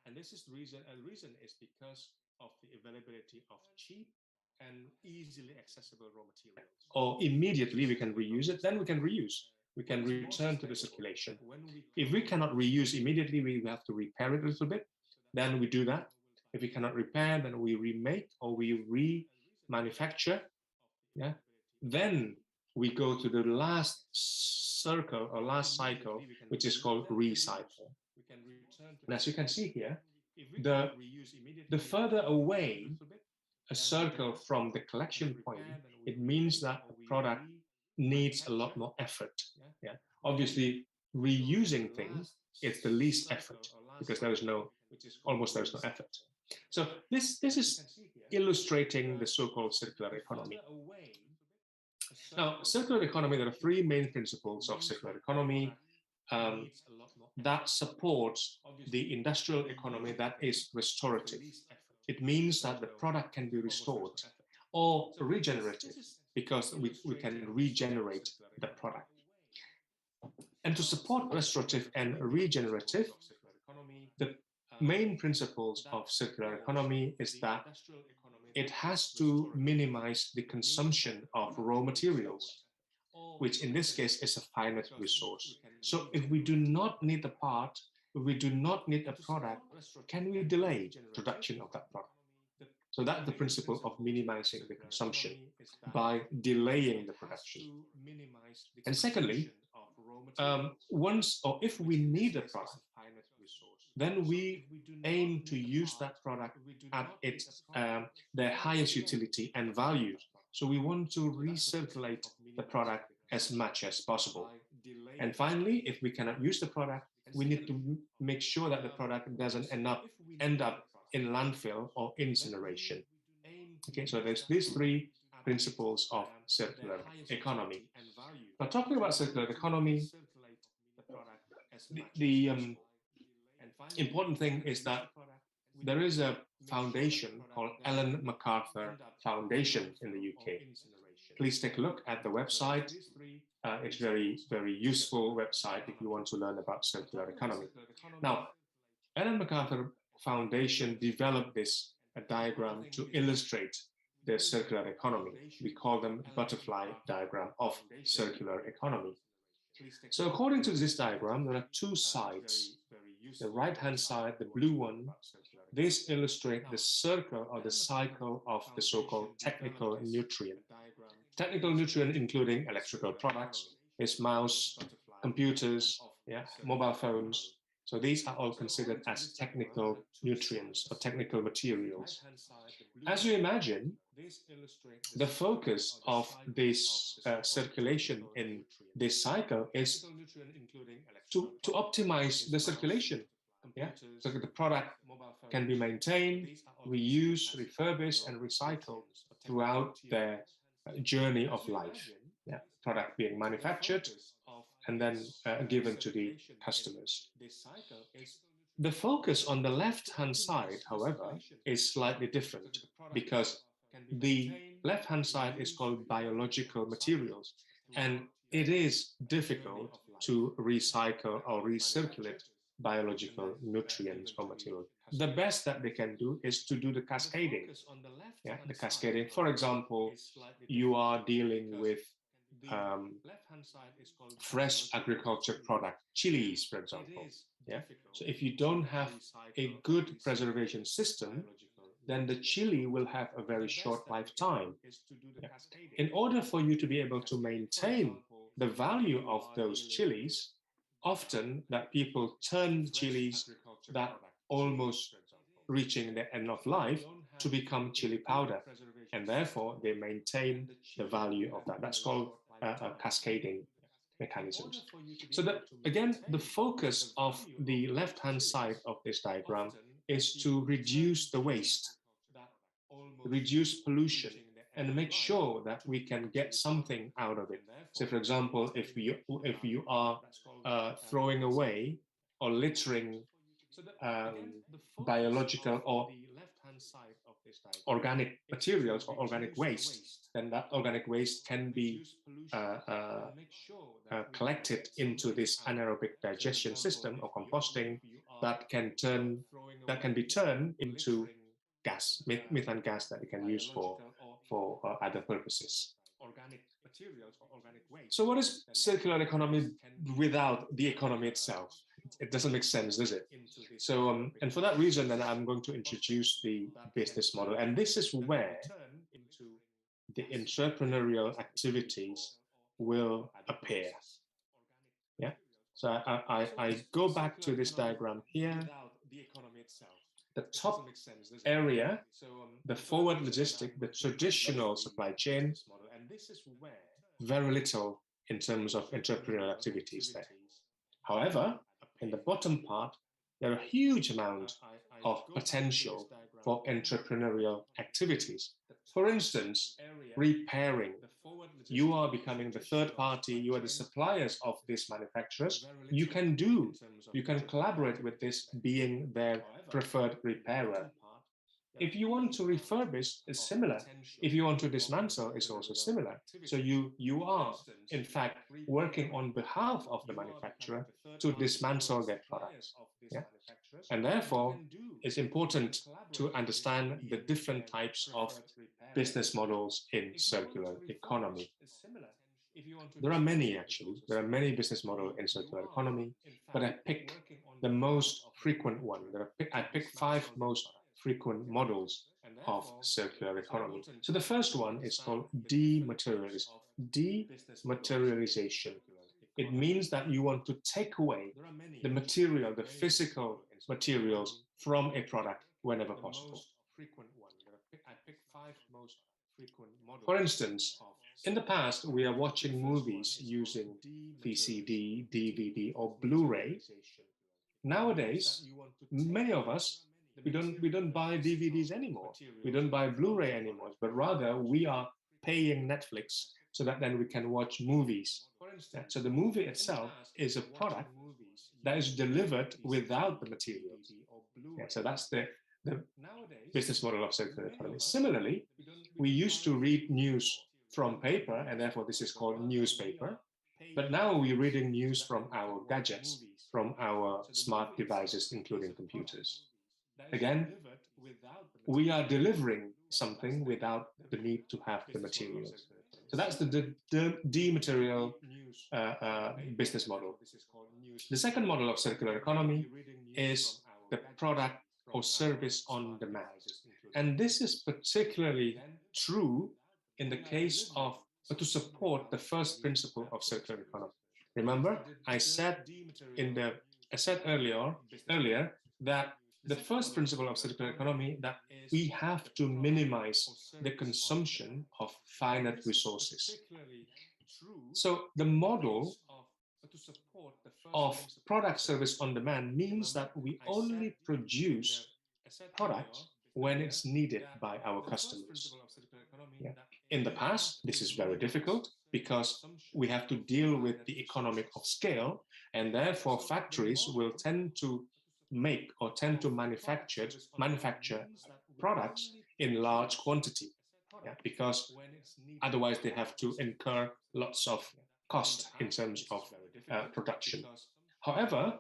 And this is the reason, and the reason is because of the availability of cheap and easily accessible raw materials. Or immediately we can reuse it, then we can reuse. We can return to the circulation. If we cannot reuse immediately, we have to repair it a little bit, then we do that. If we cannot repair, then we remake or we remanufacture. Yeah. Then we go to the last circle or last cycle, which is called recycle. And as you can see here, the further away a circle from the collection point, it means that the product needs a lot more effort. Yeah. Obviously, reusing things is the least effort because almost there is no effort. So this is illustrating the so-called circular economy. Now, circular economy, there are three main principles of circular economy that supports the industrial economy that is restorative. It means that the product can be restored, or regenerative, because we can regenerate the product. And to support restorative and regenerative, the main principles of circular economy is that it has to minimize the consumption of raw materials, which in this case is a finite resource. So if we do not need a part, if we do not need a product, can we delay production of that product? So that's the principle of minimizing the consumption by delaying the production. And secondly, if we need a product, then we aim to use that product at its their highest utility and value. So we want to recirculate the product as much as possible. And finally, if we cannot use the product, we need to make sure that the product doesn't end up in landfill or incineration. Okay, so there's these three principles of circular economy. Now, talking about circular economy, the important thing is that there is a foundation called Ellen MacArthur Foundation in the UK. Please take a look at the website. It's very, very useful website if you want to learn about circular economy. Now, Ellen MacArthur Foundation developed this diagram to illustrate the circular economy. We call them butterfly diagram of circular economy. So according to this diagram, there are two sides. The right-hand side, the blue one, this illustrates the circle or the cycle of the so-called technical nutrient. Technical nutrient including electrical products, is mouse, computers, mobile phones. So these are all considered as technical nutrients or technical materials. As you imagine, the focus of this circulation in this cycle is to optimize the circulation. So the product can be maintained, reused, refurbished, and recycled throughout their journey of life. Product being manufactured and then given to the customers. The focus on the left-hand side, however, is slightly different because the left-hand side is called biological materials, and it is difficult to recycle or recirculate biological nutrients or materials. The best that they can do is to do the cascading. The cascading. For example, you are dealing with fresh agriculture product, chilies, for example. So if you don't have a good preservation system, then the chili will have a very short lifetime. In order for you to be able to maintain the value of those chilies, often that people turn chilies that almost reaching the end of life to become chili powder, and therefore they maintain the value of that. That's called cascading mechanisms. So that, again, the focus of the left-hand side of this diagram is to reduce the waste, reduce pollution, and make sure that we can get something out of it. So, for example, if you are throwing away or littering biological or organic materials or organic waste, then that organic waste can be collected into this anaerobic digestion system or composting that can be turned into gas, methane gas that we can use for other purposes. So what is circular economy without the economy itself? It doesn't make sense, does it? So, and for that reason, then I'm going to introduce the business model. And this is where the entrepreneurial activities will appear. So I go back to this diagram here. The top area, the forward logistic, the traditional supply chain, very little in terms of entrepreneurial activities there. However, in the bottom part, there are a huge amount of potential for entrepreneurial activities. For instance, repairing. You are becoming the third party, you are the suppliers of these manufacturers. You can collaborate with this being their preferred repairer. If you want to refurbish, it's similar. If you want to dismantle, it's also similar. So you are, in fact, working on behalf of the manufacturer to dismantle their products. And therefore, it's important to understand the different types of business models in circular economy. There are many, actually. There are many business models in circular economy, but I picked the most frequent one. I picked 5 most frequent models of circular economy. So the first one is called dematerialization. Dematerialization. It means that you want to take away the material, the physical materials from a product whenever possible. For instance, in the past, we are watching movies using VCD, DVD, or Blu-ray. Nowadays, many of us, we don't buy DVDs anymore. We don't buy Blu-ray anymore, but rather we are paying Netflix so that then we can watch movies. So the movie itself is a product that is delivered without the materials. So that's the business model of circular economy. Similarly, we used to read news from paper, and therefore this is called newspaper. But now we're reading news from our gadgets, from our smart devices, including computers. Again, we are delivering something without the need to have the materials. So that's the dematerial business model. The second model of circular economy is the product or service on demand. And this is particularly true in the case of, to support the first principle of circular economy. Remember, I said earlier that the first principle of circular economy that we have to minimize the consumption of finite resources. So the model of product service on demand means that we only produce product when it's needed by our customers. In the past, this is very difficult because we have to deal with the economic of scale, and therefore factories will tend to make or tend to manufacture products in large quantity, because otherwise they have to incur lots of cost in terms of production. However,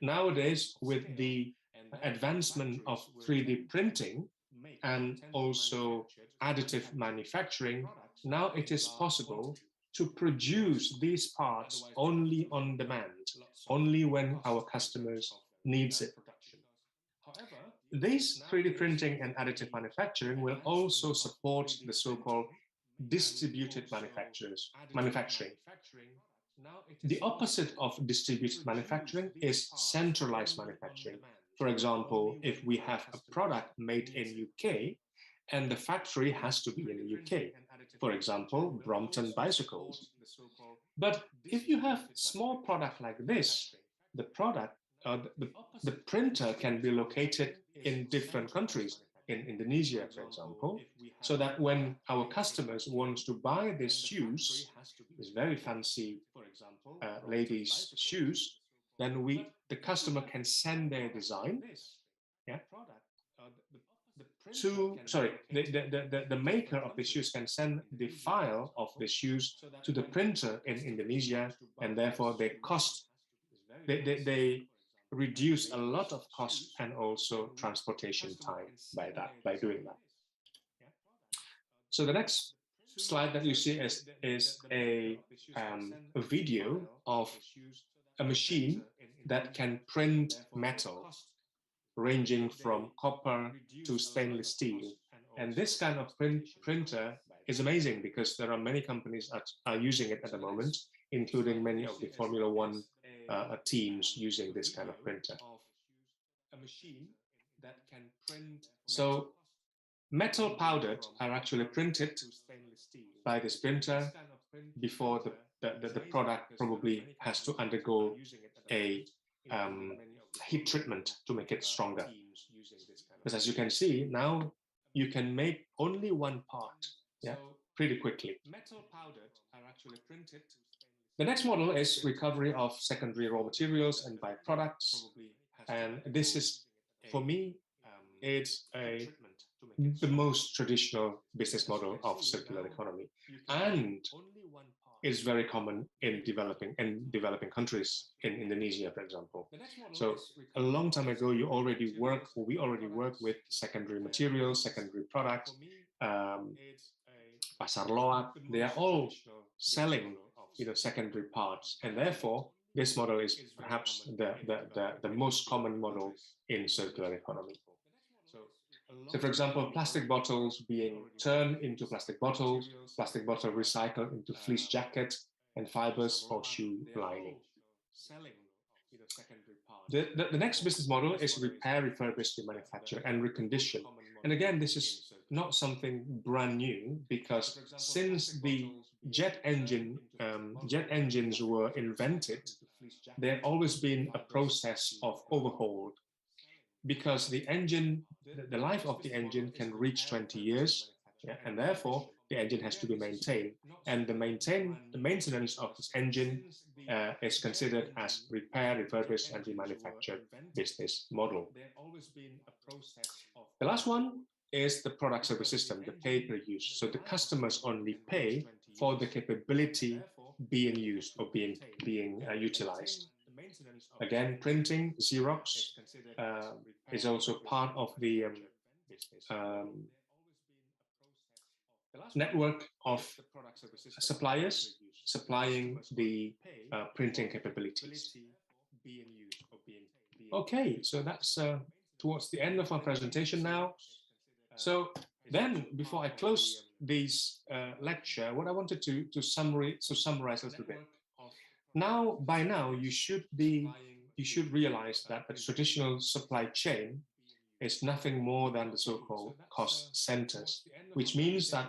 nowadays with the advancement of 3D printing and also additive manufacturing, now it is possible to produce these parts only on demand, only when our customers needs it. This 3D printing and additive manufacturing will also support the so-called distributed manufacturing. The opposite of distributed manufacturing is centralized manufacturing. For example, if we have a product made in UK and the factory has to be in the UK, for example, Brompton bicycles. But if you have small product like this, the printer can be located in different countries, in Indonesia, for example, so that when our customers want to buy these shoes, these very fancy ladies' shoes, then the customer can send their design, the maker of the shoes can send the file of the shoes to the printer in Indonesia, and therefore they reduce a lot of cost and also transportation time by doing that. So the next slide that you see is a video of a machine that can print metal, ranging from copper to stainless steel. And this kind of printer is amazing because there are many companies that are using it at the moment, including many of the Formula One teams using this kind of printer. So metal powdered are actually printed by this printer before the product probably has to undergo a heat treatment to make it stronger. Because as you can see, now you can make only one part, pretty quickly. The next model is recovery of secondary raw materials and byproducts. And this is, for me, it's the most traditional business model of circular economy. And is very common in developing countries, in Indonesia, for example. So a long time ago, we already work with secondary materials, secondary products, pasar loak. They are all selling, secondary parts, and therefore this model is perhaps the most common model in circular economy. So, for example, plastic bottles being turned into plastic bottle recycled into fleece jacket and fibers for shoe lining. the next business model is repair, refurbish, remanufacture, and recondition. And again, this is not something brand new, because since the jet engines were invented, there had always been a process of overhaul, because the engine, the life of the engine can reach 20 years, yeah, and therefore the engine has to be maintained. And the maintenance of this engine is considered as repair, refurbish, and remanufacture business model. The last one is the product service system, the pay per use. So the customers only pay for the capability being used or being utilized. Again, printing, Xerox is also part of the network of suppliers supplying the printing capabilities. Okay, so that's towards the end of our presentation now. So then, before I close this lecture, what I wanted to summarize a little bit. Now, by now, you should realize that the traditional supply chain is nothing more than the so-called cost centers, which means that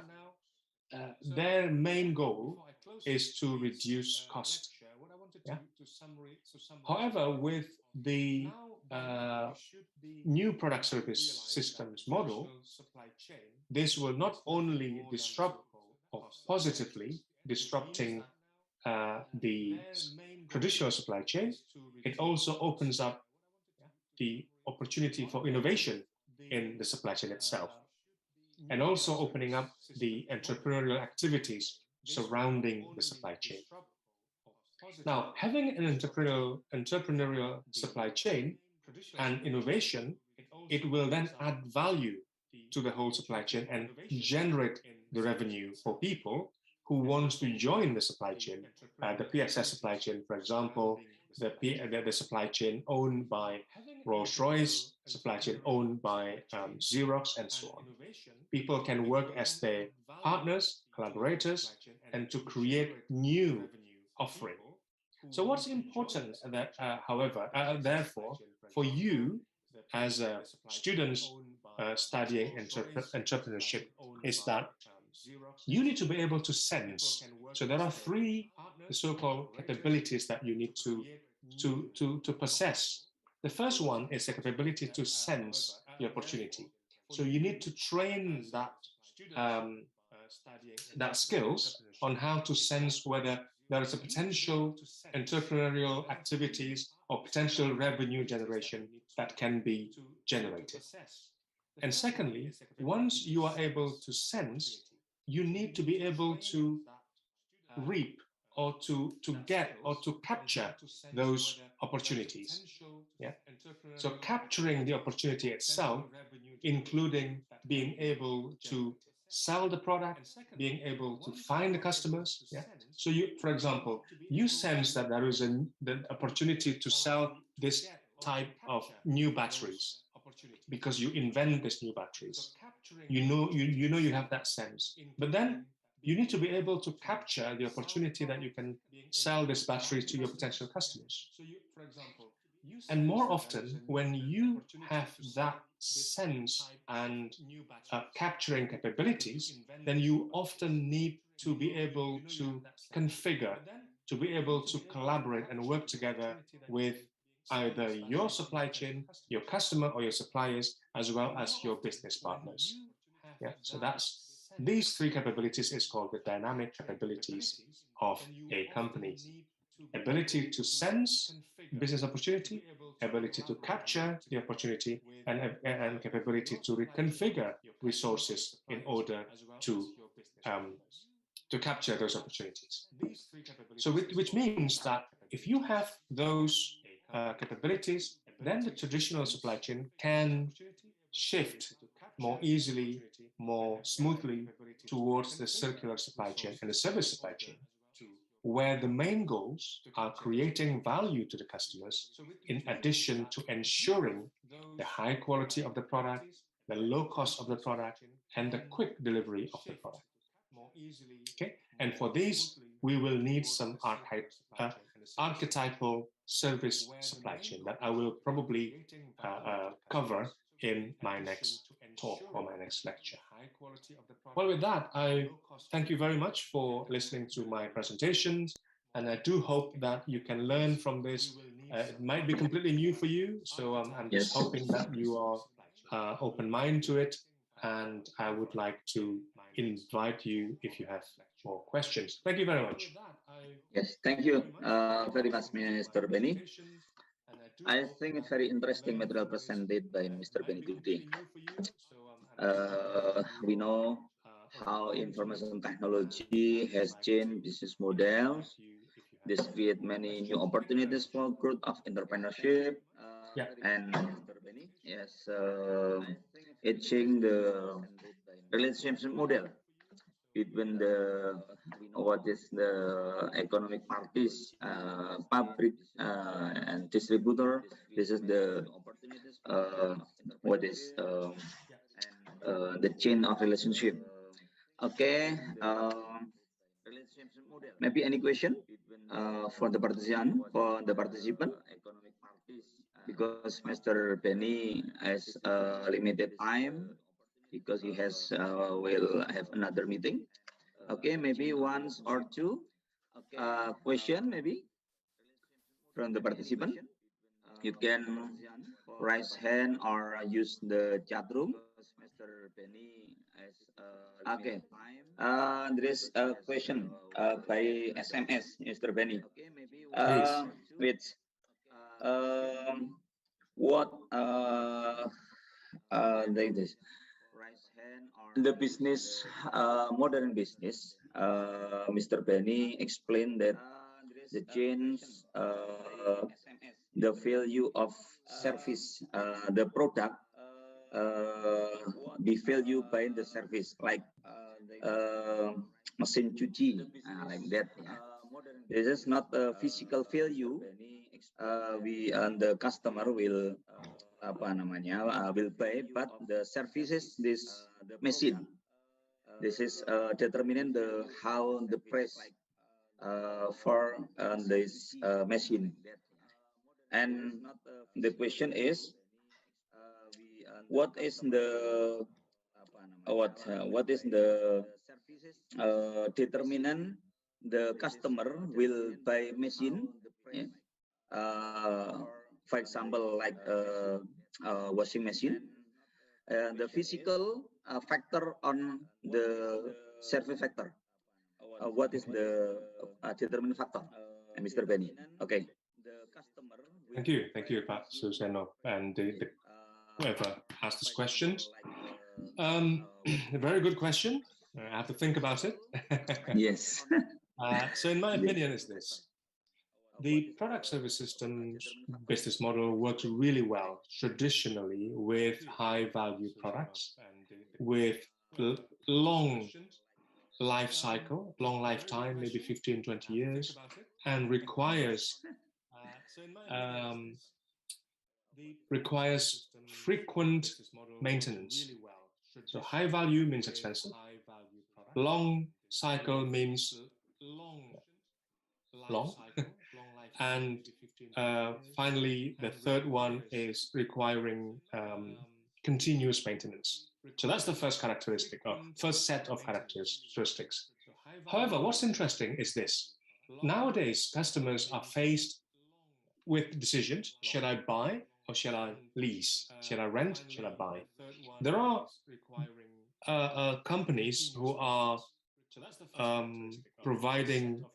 their main goal is to reduce cost. Yeah? However, with the new product service systems model, this will not only disrupt or positively disrupting the traditional supply chain, it also opens up the opportunity for innovation in the supply chain itself, and also opening up the entrepreneurial activities surrounding the supply chain. Now, having an entrepreneurial supply chain and innovation, it will then add value to the whole supply chain and generate the revenue for people who wants to join the supply chain, the PSS supply chain, for example, the supply chain owned by Rolls-Royce, supply chain owned by Xerox, and so on. People can work as their partners, collaborators, and to create new offering. So what's important that, however, therefore, for you as students studying entrepreneurship, is that you need to be able to sense. So there are three so-called capabilities that you need to possess. The first one is the capability to sense the opportunity. So you need to train that skills on how to sense whether there is a potential entrepreneurial activities or potential revenue generation that can be generated. And secondly, once you are able to sense, you need to be able to reap or to get or to capture those opportunities. Yeah. So capturing the opportunity itself, including being able to sell the product, being able to find the customers. Yeah. So you, for example, you sense that there is the opportunity to sell this type of new batteries because you invent these new batteries. You know you have that sense, but then you need to be able to capture the opportunity that you can sell this battery to your potential customers. And more often, when you have that sense and capturing capabilities, then you often need to be able to configure, to be able to collaborate and work together with either your supply chain, your customer, or your suppliers, as well as your business partners. Yeah, so these three capabilities is called the dynamic capabilities of a company. Ability to sense business opportunity, ability to capture the opportunity, and capability to reconfigure resources in order to capture those opportunities. So which means that if you have those capabilities, then the traditional supply chain can shift more easily, more smoothly towards the circular supply chain and the service supply chain, where the main goals are creating value to the customers in addition to ensuring the high quality of the product, the low cost of the product, and the quick delivery of the product. Okay, and for these, we will need some archetypal service supply chain that I will probably cover in my next talk or my next lecture. Well, with that, I thank you very much for listening to my presentations, and I do hope that you can learn from this. It might be completely new for you, so I'm just hoping that you are open-minded to it, and I would like to invite you if you have more questions. Thank you very much. Yes, thank you very much, Mr. Benny. I think it's very interesting material presented by Mr. Benny today. We know how information technology has changed business models. This create many new opportunities for growth of entrepreneurship. And yes, it changed the relationship model between what is the economic parties, public and distributor. This is the what is the chain of relationship. Okay. Maybe any question for the participant? Because Mr. Benny has limited time because he has will have another meeting. Okay, maybe once or two question maybe from the participant. You can raise hand or use the chat room. Okay. There is a question by SMS, Mr. Benny. Which what this the business modern business, Mr. Benny explained that the change the value of service, the product be valued by the service, like mesin cuci, like that. Yeah. This is not a physical value. We and the customer will will pay, but the services this machine. This is determining the how the price for this machine. And the question is, what is the what is the determinant the customer will buy machine? Yeah. For example, like washing machine. The physical factor on the service factor. What is the determining factor, Mr. Benny? Okay. Thank you, Pak Suseno, and whoever asked this question. A very good question. I have to think about it. Yes. So in my opinion is this. The product service systems business model works really well traditionally with high value products, with long life cycle, long lifetime, maybe 15, 20 years, and requires frequent maintenance. So high value means expensive. Long cycle means long. And finally, the third one is requiring continuous maintenance. So that's the first characteristic, or first set of characteristics. However, what's interesting is this. Nowadays, customers are faced with decisions. Should I buy or shall I lease? Shall I rent? Shall I buy? There are companies who are providing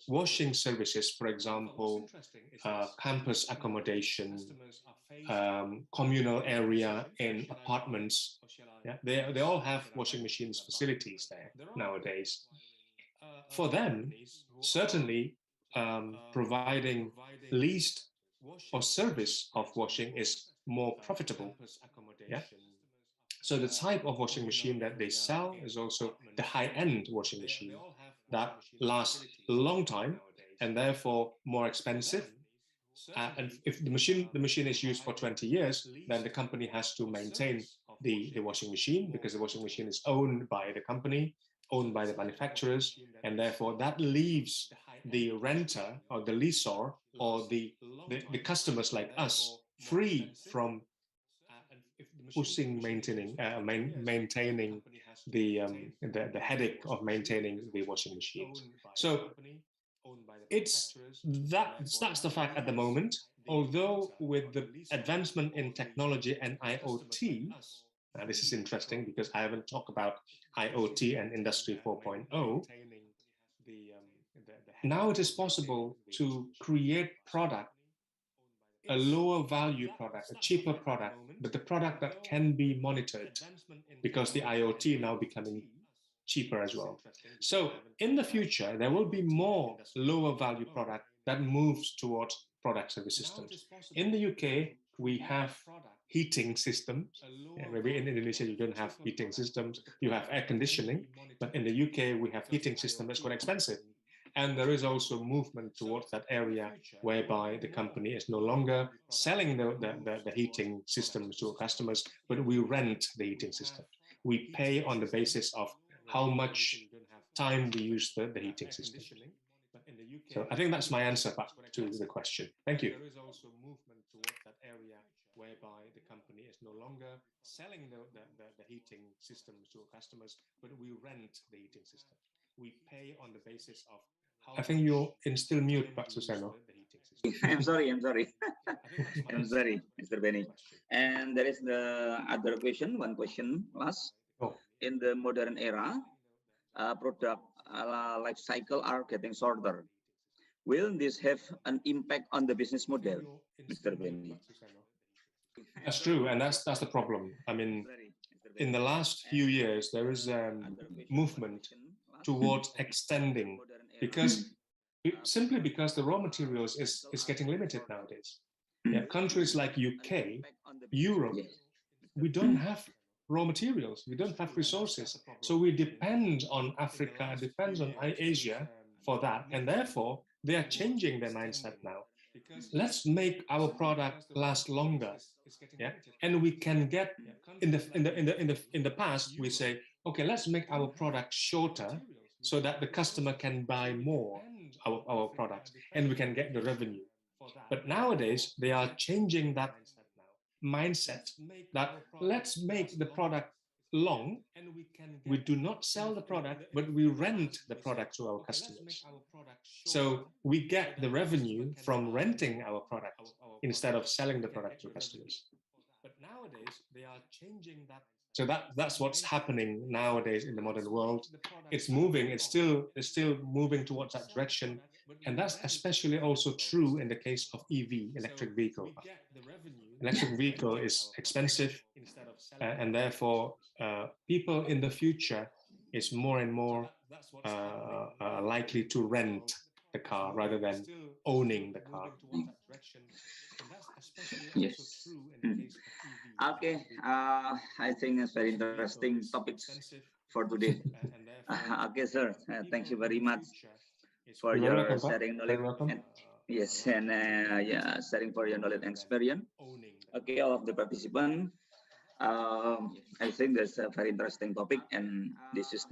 washing services, for example, campus accommodation, communal area in apartments. Yeah, they all have washing machines facilities there nowadays. For them, certainly providing leased or service of washing is more profitable. Yeah. So the type of washing machine that they sell is also the high-end washing machine that lasts a long time and therefore more expensive. And if the machine is used for 20 years, then the company has to maintain the washing machine because the washing machine is owned by the company, owned by the manufacturers, and therefore that leaves the renter or the lessor or the customers like us free from maintaining the headache of maintaining the washing machines. So that's the fact at the moment. Although with the advancement in technology and IoT, this is interesting because I haven't talked about IoT and Industry 4.0. Now it is possible to create product, a lower value product, a cheaper product, but the product that can be monitored because the IoT now becoming cheaper as well. So in the future, there will be more lower value product that moves towards product service systems. In the UK, we have heating systems. Maybe in Indonesia, you don't have heating systems. You have air conditioning, but in the UK, we have heating systems that's quite expensive. And there is also movement towards that area whereby the company is no longer selling the heating systems to customers, but we rent the heating system. We pay on the basis of how much time we use the heating system. So I think that's my answer back to the question. Thank you. There is also movement towards that area whereby the company is no longer selling the heating systems to customers, but we rent the heating system. We pay on the basis of I think you're still mute, Pak Suseno. I'm sorry. I'm sorry, Mr. Benny. And there is the other question, one question last. Oh. In the modern era, product life cycle are getting shorter. Will this have an impact on the business model, Mr. Benny? That's true, and that's the problem. I mean, in the last few years, there is a movement towards extending simply because the raw materials is getting limited nowadays. Yeah, countries like UK, Europe, we don't have raw materials, we don't have resources. So we depend on Africa, depends on Asia for that. And therefore, they are changing their mindset now. Let's make our product last longer. Yeah, and we can get in the past we say, okay, let's make our product shorter so that the customer can buy more our products and we can get the revenue. But nowadays they are changing that mindset that let's make the product long. We do not sell the product, but we rent the product to our customers. So we get the revenue from renting our product instead of selling the product to customers. But nowadays they are changing that. So that's what's happening nowadays in the modern world. It's moving. It's still moving towards that direction, and that's especially also true in the case of EV, electric vehicle. Electric vehicle is expensive, and therefore people in the future is more and more likely to rent the car rather than owning the car. Yes. Okay, I think it's very interesting topics for today. Okay, sir. Thank you very much for your sharing knowledge. And, yes, and yeah, sharing for your knowledge and experience. Okay, all of the participants. I think that's a very interesting topic, and this is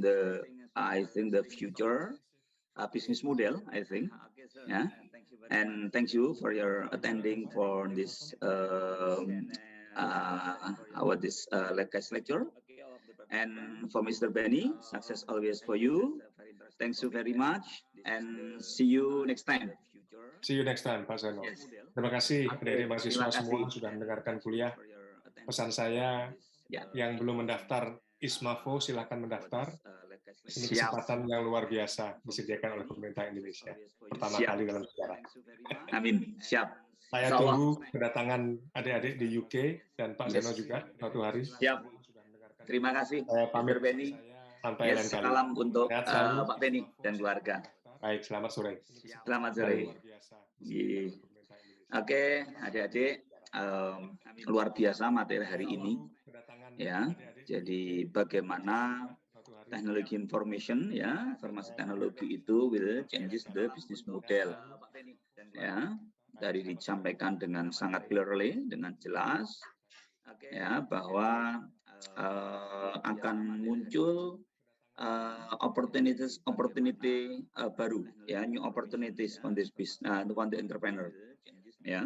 I think the future business model. I think, yeah. And thank you for your attending for this lecture. And for Mr. Benny, success always for you. Thanks you very much, and see you next time. See you next time, Pak Seno. Yes. Terima kasih adik-adik mahasiswa semua sudah mendengarkan kuliah. Pesan saya, yang belum mendaftar ISMAVO, silakan mendaftar. Ini kesempatan yang luar biasa disediakan oleh pemerintah Indonesia. Pertama kali dalam sejarah. Amin. Siap. Saya tunggu kedatangan adik-adik di UK dan Pak Seno juga suatu hari. Siap. Terima kasih, Pak Benny. Sampai lain kali. Salam untuk Pak Benny dan keluarga. Baik, selamat sore. Selamat sore. Oke, adik-adik, luar biasa materi hari ini. Ya, jadi bagaimana teknologi information, ya, informasi teknologi itu will changes the business model. Ya, dari disampaikan dengan sangat clearly, dengan jelas, ya, bahwa akan muncul opportunity baru, ya, new opportunities on this business, on the entrepreneur, ya.